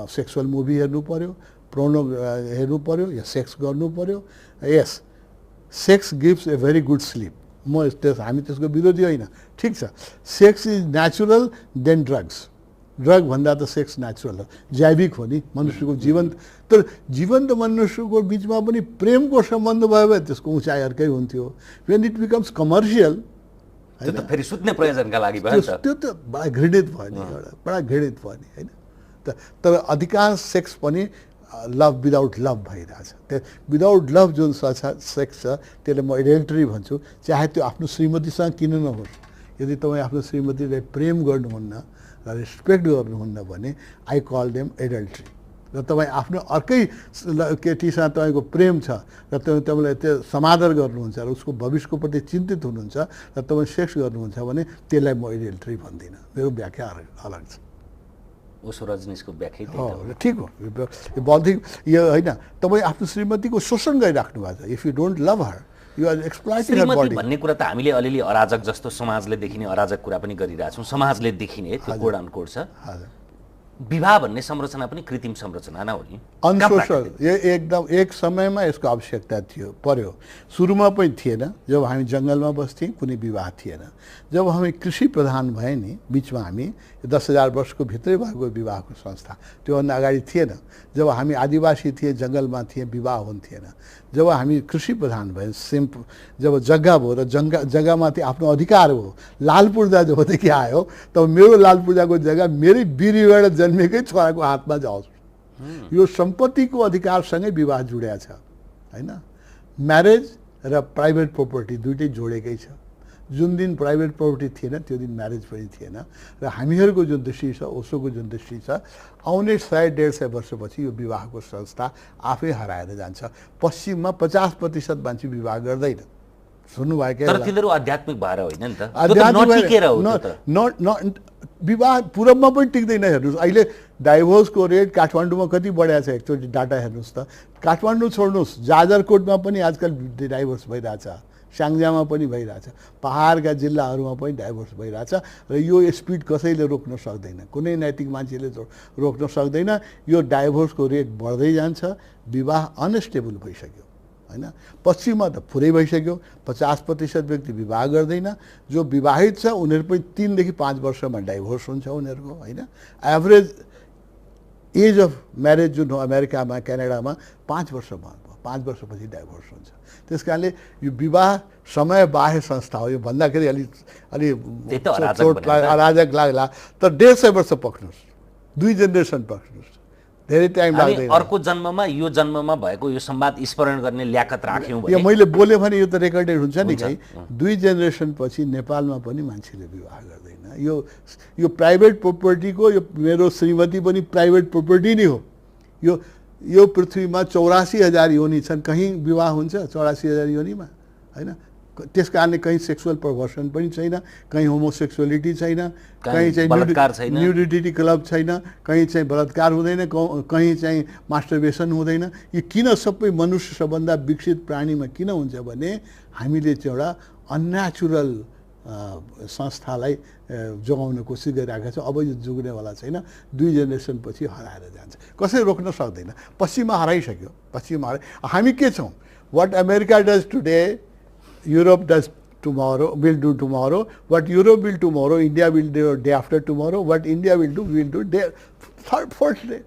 Sexual movie हेर्नु पऱ्यो, प्रोनो हेर्नु पऱ्यो, या सेक्स गर्नु पऱ्यो। Yes, sex gives a very good sleep. हामी त्यसको विरोधी होइन, ठिक छ। Sex is natural than drugs. Drug भन्दा त सेक्स नेचुरल हो, जैविक हो नि, मनुष्यको जीवन। तर जीवन्त मनुष्यको बिचमा पनि प्रेमको सम्बन्ध भयो भने त्यसको उचाइ अर्कै हुन्थ्यो। वेन इट बिकम्स कमर्सियल, त्यो त फेरि सुत्ने प्रयोजनका लागि भयो नि त। त्यो त बडा घृणित भयो नि, एउटा बडा घृणित भयो नि, होइन? तर अधिकांश सेक्स पनि लभ विदाउट लभ भइरहेछ। त्यो विदाउट लभ जुन सेक्स छ त्यसले म एडल्टरी भन्छु। चाहे त्यो आफ्नो श्रीमतीसँग किन नहोस्, यदि तपाईँ आफ्नो श्रीमतीलाई प्रेम गर्नुहुन्न र रेस्पेक्ट गर्नुहुन्न भने आई कल देम एडल्ट्री। र तपाईँ आफ्नो अर्कै केटीसँग तपाईँको प्रेम छ र तपाईँलाई त्यो समादर गर्नुहुन्छ र उसको भविष्यको प्रति चिन्तित हुनुहुन्छ र तपाईँ सेक्स गर्नुहुन्छ भने त्यसलाई म एडल्ट्री भन्दिनँ। मेरो व्याख्या अलग छ। उसो रजनीशको व्याख्या ठिक हो। यो बौद्धिक यो होइन, तपाईँ आफ्नो श्रीमतीको शोषण गरिराख्नु भएको छ। If you don't love her you are exploiting her body भन्ने कुरा त हामीले अलिअलि अराजक जस्तो समाजले देखिने अराजक कुरा पनि गरिरहेछौँ। समाजले देखिने त्यो कोड अनकोड छ। विवाह भन्ने संरचना पनि कृत्रिम संरचना न हो नि, अनसोशल। ये एकदम एक समयमा यसको आवश्यकता पर्यो। सुरुमा पनि थिएन, जब हामी जङ्गलमा बस्थ्यौँ कुनै विवाह थिएन। जब हामी कृषि प्रधान भए नि बिचमा हामी 10,000 वर्षको भित्रै भएको विवाहको संस्था, त्योभन्दा अगाडि थिएन। जब हामी आदिवासी थिए, जङ्गलमा थिए, विवाह हुन्थेन। जब हामी कृषि प्रधान भए, जब जग्गा भयो र जग्गामाथि आफ्नो अधिकार हो, लाल पूर्जा जबदेखि आयो तब मेरो लाल पूर्जाको जग्गा मेरै बिरुवाबाट जन्मेकै छोराको हातमा जाओस्। यो सम्पत्तिको अधिकारसँगै विवाह जुडेको छ होइन। म्यारेज र प्राइभेट प्रोपर्टी दुइटै जोडेकै छ। जुन दिन प्राइभेट प्रोपर्टी थिएन त्यो दिन म्यारेज पनि थिएन। र हामीहरूको जुन दृष्टि छ, ओसोको जुन दृष्टि छ, आउने 100-150 वर्षपछि यो विवाहको संस्था आफै हराएर जान्छ। पश्चिममा 50% मान्छे विवाह गर्दैन। सुन्नुभएको तर तिनीहरू आध्यात्मिक भएर होइन नि त। विवाह पूर्वमा पनि टिक्दैन। हेर्नुहोस् अहिले डाइभोर्सको रेट काठमाडौँमा कति बढाएको छ, एकचोटि डाटा हेर्नुहोस् त। काठमाडौँ छोड्नुहोस्, जाजरकोटमा पनि आजकल डाइभोर्स भइरहेछ, स्याङ्जामा पनि भइरहेछ, पहाडका जिल्लाहरूमा पनि डाइभोर्स भइरहेछ। र यो स्पिड कसैले रोक्न सक्दैन, कुनै नैतिक मान्छेले रोक्न सक्दैन। यो डाइभोर्सको रेट बढ्दै जान्छ। विवाह अनस्टेबल भइसक्यो होइन। पश्चिममा त पुरै भइसक्यो। 50% व्यक्ति विवाह गर्दैन। जो विवाहित छ उनीहरू पनि 3 देखि 5 वर्षमा डाइभोर्स हुन्छ उनीहरूको होइन। एभरेज एज अफ म्यारेज जुन हो अमेरिकामा, क्यानाडामा 5 वर्षमा, 5 वर्षपछि डाइभोर्स हुन्छ। त्यस कारणले यो विवाह समय बाह्य संस्था हो। यो भन्दाखेरि अलि अराजक लाग्ला, तर 150 वर्ष पक्नुहोस्, 2 जेनेरेसन पक्नुहोस्, धेरै टाइम लाग्दैन। अर्को जन्ममा यो जन्ममा भएको यो संवाद स्मरण गर्ने ल्याकत राख्यौँ भने यो मैले बोले भने यो त रेकर्डेड हुन्छ नि कहीँ। 2 जेनेरेसन पछि नेपालमा पनि मान्छेले विवाह गर्दैन। यो प्राइभेट प्रोपर्टीको, यो मेरो श्रीमती पनि प्राइभेट प्रोपर्टी नै हो। यो पृथ्वीमा 84,000 योनि छन्। कहीँ विवाह हुन्छ 84,000 योनिमा होइन। त्यस कारणले कहीँ सेक्सुअल पर्भर्सन पनि छैन, कहीँ होमोसेक्सुअलिटी छैन, कहीँ चाहिँ न्युडिटी क्लब छैन, कहीँ चाहिँ बलात्कार हुँदैन, कहीँ चाहिँ मास्टरबेसन हुँदैन। यो किन सबै मनुष्य सबभन्दा विकसित प्राणीमा किन हुन्छ भने हामीले चाहिँ एउटा अननेचुरल संस्थालाई जोगाउन कोसिस गरिरहेका छौँ। अब यो जुग्नेवाला छैन। 2 जेनेरेसन पछि हराएर जान्छ, कसैले रोक्न सक्दैन। पश्चिममा हराइसक्यो। हामी के छौँ? What America does today, Europe does tomorrow, will do tomorrow. What Europe will tomorrow, India will do day after tomorrow. What India will do, we will do day fourth day.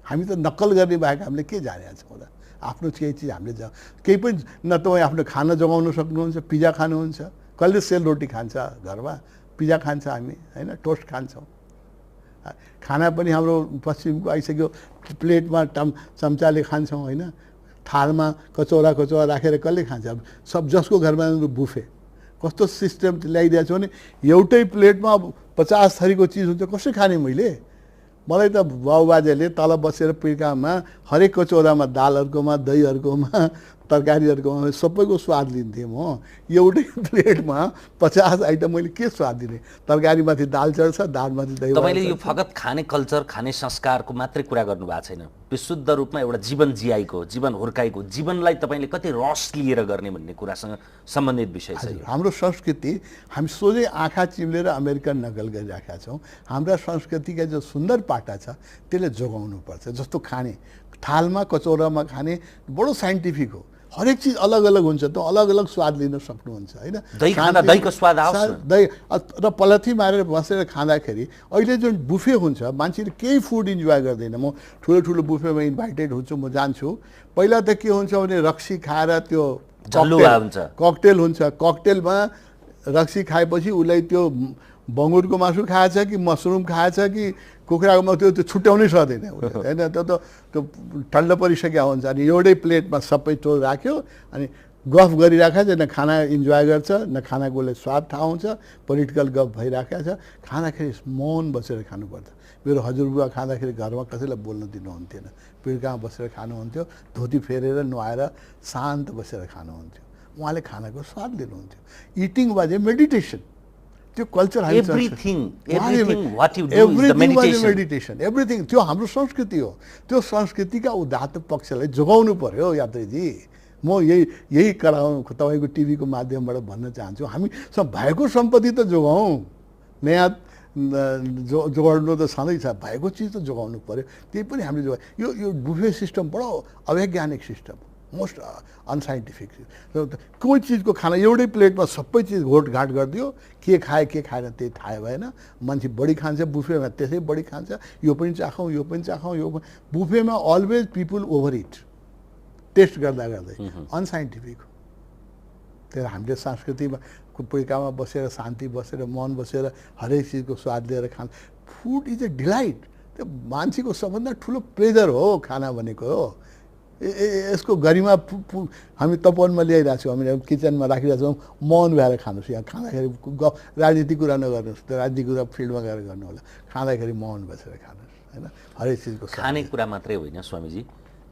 हामी त नक्कल गर्ने बाहेक हामीले के जानेका छौँ र? आफ्नो केही चिज हामीले केही पनि न तपाईँ आफ्नो खाना जोगाउन सक्नुहुन्छ। पिज्जा खानुहुन्छ, कसले सेलरोटी खान्छ घरमा? पिज्जा खान्छ हामी होइन, टोस्ट खान्छौँ। खाना पनि हाम्रो पश्चिमको आइसक्यो। प्लेटमा चम्चाले खान्छौँ होइन। थालमा कचौरा राखेर कसले खान्छ? सब जसको घरमा बुफे कस्तो सिस्टम ल्याइदिएको छ भने एउटै प्लेटमा 50 थरीको चिज हुन्छ। कसै खाने? मलाई त बाबुबाजेले तल बसेर पिर्कामा हरेक कचौरामा दालहरूकोमा, दहीहरूकोमा, तरकारीहरूकोमा सबैको स्वाद लिन्थेँ म। एउटै प्लेटमा 50 आइटम मैले के स्वाद दिने? तरकारीमाथि दाल चढ्छ, दालमाथि दही। तपाईँले यो फगत खाने कल्चर, खाने संस्कारको मात्रै कुरा गर्नु भएको छैन। विशुद्ध रूपमा एउटा जीवन जियाइको, जीवन हुर्काइको, जीवनलाई तपाईँले कति रस लिएर गर्ने भन्ने कुरासँग सम्बन्धित विषय छ। हाम्रो संस्कृति हामी सोझै आँखा चिम्लेर अमेरिकन नकल गरिराखेका छौँ। हाम्रा संस्कृतिका जो सुन्दर पाटा छ त्यसले जोगाउनु पर्छ। जस्तो खाने, थालमा कचौरामा खाने बडो साइन्टिफिक हो। हरेक चिज अलग अलग हुन्छ, त अलग अलग स्वाद लिन सक्नुहुन्छ होइन। दही खाँदा दहीको स्वाद आउँछ, दही र पलथी मारेर बसेर खाँदाखेरि अहिले जुन बुफे हुन्छ मान्छेले केही फुड इन्जोय गर्दैन। म ठुलो बुफेमा इन्भाइटेड हुन्छु, म जान्छु। पहिला त के हुन्छ भने रक्सी खाएर त्यो ककटेल हुन्छ। ककटेलमा रक्सी खाएपछि उसलाई त्यो बङ्गुरको मासु खाएछ कि मसरुम खाएछ कि कुखुराको मासु त्यो छुट्याउनै सक्दैन होइन। त्यो ठल्ड परिसकेको हुन्छ। अनि एउटै प्लेटमा सबै टोल राख्यो अनि गफ गरिराखेको छ, न खाना इन्जोय गर्छ, न खानाकोले स्वाद थाहा हुन्छ, पोलिटिकल गफ भइराखेको छ। खाँदाखेरि मौन बसेर खानुपर्छ। मेरो हजुरबुवा खाँदाखेरि घरमा कसैलाई बोल्न दिनुहुन्थेन, पिड्कामा बसेर खानुहुन्थ्यो, धोती फेरेर नुहाएर शान्त बसेर खानुहुन्थ्यो। उहाँले खानाको स्वाद लिनुहुन्थ्यो। Eating was a meditation. त्यो कल्चर मेडिटेसन, एभ्रिथिङ त्यो हाम्रो संस्कृति हो। त्यो संस्कृतिका उदात्त पक्षलाई जोगाउनु पर्यो यात्रीजी। म यही तपाईँको टिभीको माध्यमबाट भन्न चाहन्छु, हामीसँग भएको सम्पत्ति त जोगाउँ, नयाँ जोगाउनु त छँदैछ, भएको चिज त जोगाउनु पर्यो। त्यही पनि हामीले यो बुफे सिस्टम बडो अवैज्ञानिक सिस्टम, मोस्ट अनसाइन्टिफिक। कोही चिजको खाना एउटै प्लेटमा सबै चिज घोटघाट गरिदियो, के खाए के खाएन त्यही थाहा भएन। मान्छे बढी खान्छ बुफेमा, त्यसै बढी खान्छ, यो पनि चाखौँ यो पनि चाखौँ, यो बुफेमा always people overeat, taste गर्दा गर्दै अनसाइन्टिफिक हो। त्यही हामीले संस्कृतिमा पुर्कामा बसेर शान्ति बसेर मन बसेर हरेक चिजको स्वाद लिएर खान। Food is a delight. त्यो मान्छेको सबभन्दा ठुलो प्लेजर हो खाना भनेको हो। यसको गरिमा हामी तपनमा ल्याइरहेको छौँ, हामी किचनमा राखिरहेको छौँ, मौन भएर खानुहोस्। यहाँ खाँदाखेरि राजनीतिक कुरा नगर्नुहोस्, त्यो राजनीतिक कुरा फिल्डमा गएर गर्नु होला। खाँदाखेरि मौन बसेर खानुहोस्, होइन? हरेक चिजको खाने कुरा मात्रै होइन स्वामीजी,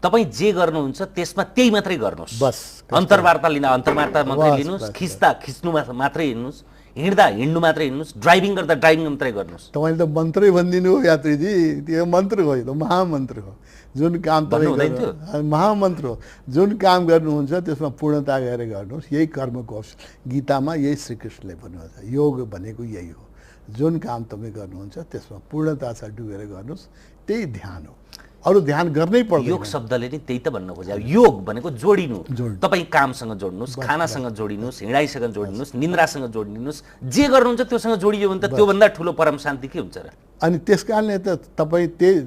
तपाईँ जे गर्नुहुन्छ त्यसमा त्यही मात्रै गर्नुहोस्। बस अन्तर्वार्ता मात्रै लिनुहोस्, खिच्नु मात्रै हिँड्नुहोस्, हिँड्दा हिँड्नु मात्रै हिँड्नुहोस्, ड्राइभिङ गर्दा ड्राइभिङ मात्रै गर्नुहोस्। तपाईँले त मन्त्रै भनिदिनु हो यात्रीजी, त्यो मन्त्र हो, यो महामन्त्र हो। जुन काम तपाईँ महामन्त्र हो, जुन काम गर्नुहुन्छ त्यसमा पूर्णता गएर गर्नुहोस्। यही कर्म कौशल, गीतामा यही श्रीकृष्णले भन्नुहुन्छ, योग भनेको यही हो। जुन काम तपाईँ गर्नुहुन्छ त्यसमा पूर्णता छ डुबेर गर्नुहोस्, त्यही ध्यान हो। अरू ध्यान गर्नै पर्दैन। योग शब्दले नि त्यही त भन्न खोज्यो। योग भनेको जोडिनु। तपाईँ कामसँग जोड्नुहोस्, खानासँग जोडिनुहोस्, हिँडाइसँग जोडिनुहोस्, निन्द्रासँग जोडिनुहोस्, जे गर्नुहुन्छ त्योसँग जोडियो भने त त्योभन्दा ठुलो परम शान्ति के हुन्छ र? अनि त्यस कारणले त तपाईँ त्यही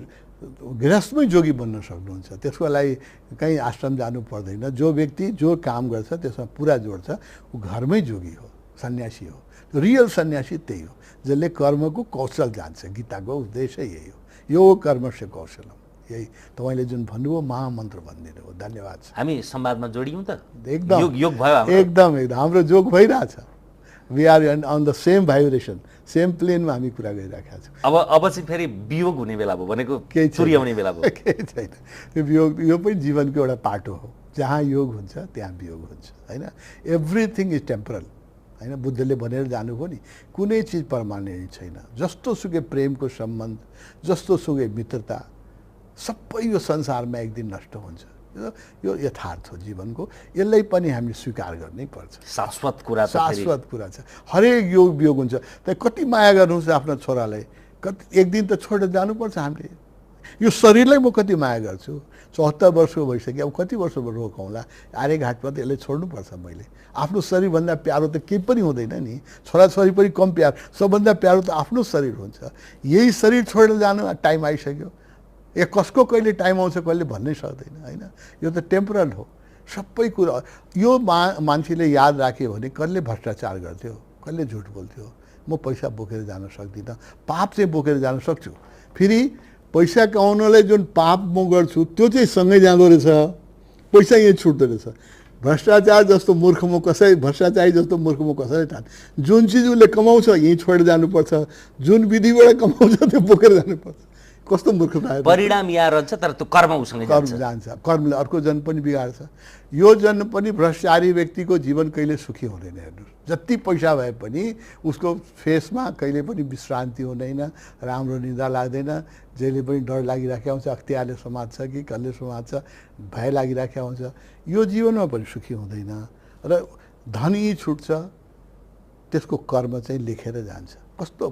गृहस्थमै जोगी बन्न सक्नुहुन्छ। त्यसको लागि कहीँ आश्रम जानु पर्दैन। जो व्यक्ति जो काम गर्छ त्यसमा पुरा जोड्छ, ऊ घरमै जोगी हो, सन्यासी हो। रियल सन्यासी त्यही हो, जसले कर्मको कौशल जान्छ। गीताको उद्देश्य यही हो, यो कर्मस्य कौशलम। यही तपाईँले जुन भन्नुभयो महामन्त्र भनिदिनु हो। धन्यवाद। हामी संवादमा जोडियौँ त? एकदम योग भयो, एकदम हाम्रो जोग भइरहेछ। We are on the same vibration, same प्लेनमा हामी कुरा गरिराखेका छौँ। अब चाहिँ फेरि वियोग हुने बेला भयो भनेको, केही सूर्याउने बेला भयो? केही छैन। त्यो वियोग यो पनि जीवनको एउटा पाटो हो। जहाँ योग हुन्छ त्यहाँ वियोग हुन्छ, होइन? एभ्रिथिङ इज टेम्परल, होइन? बुद्धले भनेर जानुभयो नि, कुनै चिज पर्मानेन्ट छैन। जस्तो सुकै प्रेमको सम्बन्ध, जस्तो सुकै मित्रता, सबै यो संसारमा एक दिन नष्ट हुन्छ। यो यथार्थ हो जीवनको। यसलाई पनि हामीले स्वीकार गर्नै पर्छ। शाश्वत कुरा छ। हरेक योग वियोग हुन्छ। त्यहाँ कति माया गर्नुहुन्छ आफ्नो छोरालाई, कति एक दिन त छोडेर जानुपर्छ हामीले। यो शरीरलाई म कति माया गर्छु, 74 वर्षको भइसक्यो, अब कति वर्ष रोकौँला? आर्यघाटमा त यसलाई छोड्नुपर्छ मैले। आफ्नो शरीरभन्दा प्यारो त केही पनि हुँदैन नि। छोराछोरी पनि कम प्यारो, सबभन्दा प्यारो त आफ्नो शरीर हुन्छ। यही शरीर छोडेर जानु टाइम आइसक्यो। कसको कहिले टाइम आउँछ कहिले भन्नै सक्दैन, होइन? यो त टेम्परल हो सबै कुरा। यो मान्छेले याद राख्यो भने कसले भ्रष्टाचार गर्थ्यो, कसले झुट बोल्थ्यो। म पैसा बोकेर जान सक्दिनँ, पाप चाहिँ बोकेर जान सक्छु। फेरि पैसा कमाउनलाई जुन पाप म गर्छु त्यो चाहिँ सँगै जाँदो रहेछ, पैसा यहीँ छुट्दो रहेछ। भ्रष्टाचार जस्तो मूर्ख म कसै, भ्रष्टाचारी जस्तो मूर्ख म कसैले ठान। जुन चिज उसले कमाउँछ यहीँ छोडेर जानुपर्छ, जुन विधिबाट कमाउँछ त्यो बोकेर जानुपर्छ। कस्तो मूर्खता! परिणाम यहाँ रहन्छ तर त्यो कर्म उसँग जान्छ। कर्मले अर्को जन पनि बिगार्छ। यो जन पनि भ्रष्टाचारी व्यक्तिको जीवन कहिले सुखी हुँदैन। हेर्नुहोस्, जति पैसा भए पनि उसको फेसमा कहिले पनि विश्रान्ति हुँदैन, राम्रो निद्रा लाग्दैन, जहिले पनि डर लागिराखेको हुन्छ, अख्तियारले समात्छ कि कसले समात्छ, भय लागिराखेको हुन्छ। यो जीवनमा पनि सुखी हुँदैन र धन यी छुट्छ, त्यसको कर्म चाहिँ लेखेर जान्छ। कस्तो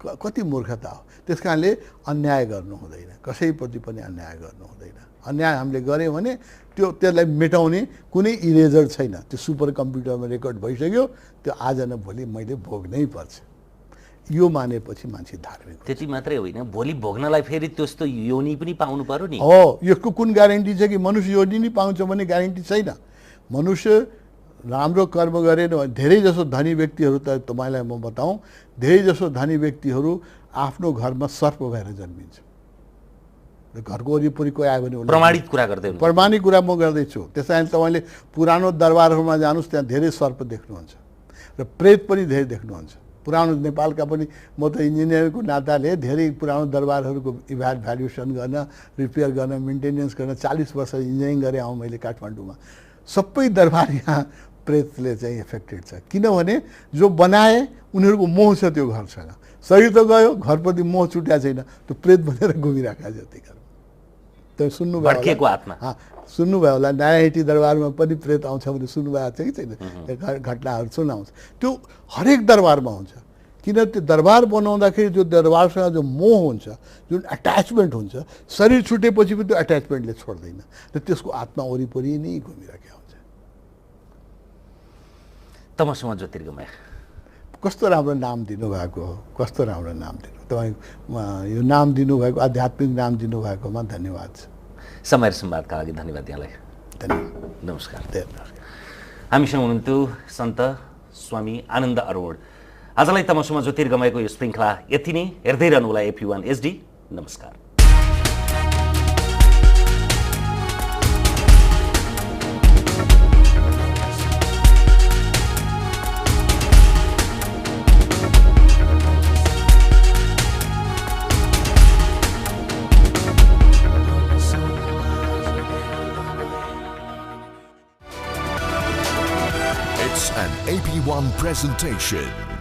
कति मूर्खता हो! त्यस कारणले अन्याय गर्नु हुँदैन, कसैप्रति पनि अन्याय गर्नु हुँदैन। अन्याय हामीले गऱ्यौँ भने त्यसलाई मेटाउने कुनै इरेजर छैन। त्यो सुपर कम्प्युटरमा रेकर्ड भइसक्यो, त्यो आज न भोलि मैले भोग्नै पर्छ। यो मानेपछि मान्छे धार्मिक। त्यति मात्रै होइन, भोलि भोग्नलाई फेरि त्यस्तो योनि पनि पाउनु पर्यो नि। हो, यसको कुन ग्यारेन्टी छ कि मनुष्य योनि नै पाउँछ भन्ने ग्यारेन्टी छैन। मनुष्य राम्रो कर्म गरेन भने धेरै जसो धनी व्यक्तिहरू त तपाईँलाई म बताउँ, धेरै जसो धनी व्यक्तिहरू आफ्नो घरमा सर्प भएर जन्मिन्छ। घरको वरिपरि कोही आयो भने प्रमाणित कुरा गर्दै हुनुहुन्छ। प्रमाणित कुरा म गर्दैछु। त्यस कारण तपाईँले पुरानो दरबारहरूमा जानुहोस्, त्यहाँ धेरै सर्प देख्नुहुन्छ र प्रेत पनि धेरै देख्नुहुन्छ। पुरानो नेपालका पनि, म त इन्जिनियरको नाताले धेरै पुरानो दरबारहरूको भ्यालुएसन गर्न, रिपेयर गर्न, मेन्टेनेन्स गर्न 40 वर्ष इन्जिनियरिङ गरेँ आउँ मैले काठमाडौँमा। सबै दरबार यहाँ प्रेतले चाहिँ इफेक्टेड छ, किनभने जो बनाए उनीहरूको मोह छ त्यो घरसँग। शरीर त गयो, घरप्रति मोह छुट्या छैन, त्यो प्रेत बनेर घुमिरहेको जतिखेर। त्यो सुन्नुभयो आत्मा, सुन्नुभयो होला, नारायणी दरबारमा पनि प्रेत आउँछ भने सुन्नुभएको छ कि छैन? घटनाहरू सुनाउँछ। त्यो हरेक दरबारमा हुन्छ, किन त्यो दरबार बनाउँदाखेरि त्यो दरबारसँग जो मोह हुन्छ, जुन एट्याचमेन्ट हुन्छ, शरीर छुटेपछि पनि त्यो एट्याचमेन्टले छोड्दैन र त्यसको आत्मा वरिपरि नै घुमिरहेको हुन्छ। तमसुमा ज्योतिर्गमय, कस्तो राम्रो नाम दिनुभएको हो, कस्तो राम्रो नाम दिनु। तपाईँ यो नाम दिनुभएको, आध्यात्मिक नाम दिनुभएकोमा धन्यवाद छ। समय र संवादका लागि धन्यवाद यहाँलाई। धन्यवाद, नमस्कार। नमस्कार। हामीसँग हुनुहुन्थ्यो सन्त स्वामी आनन्द अरोड। आजलाई तमसुमा ज्योतिर्गमयको यो श्रृङ्खला यति नै। हेर्दै रहनुहोला AP1 HD। नमस्कार। It's an AP1 presentation.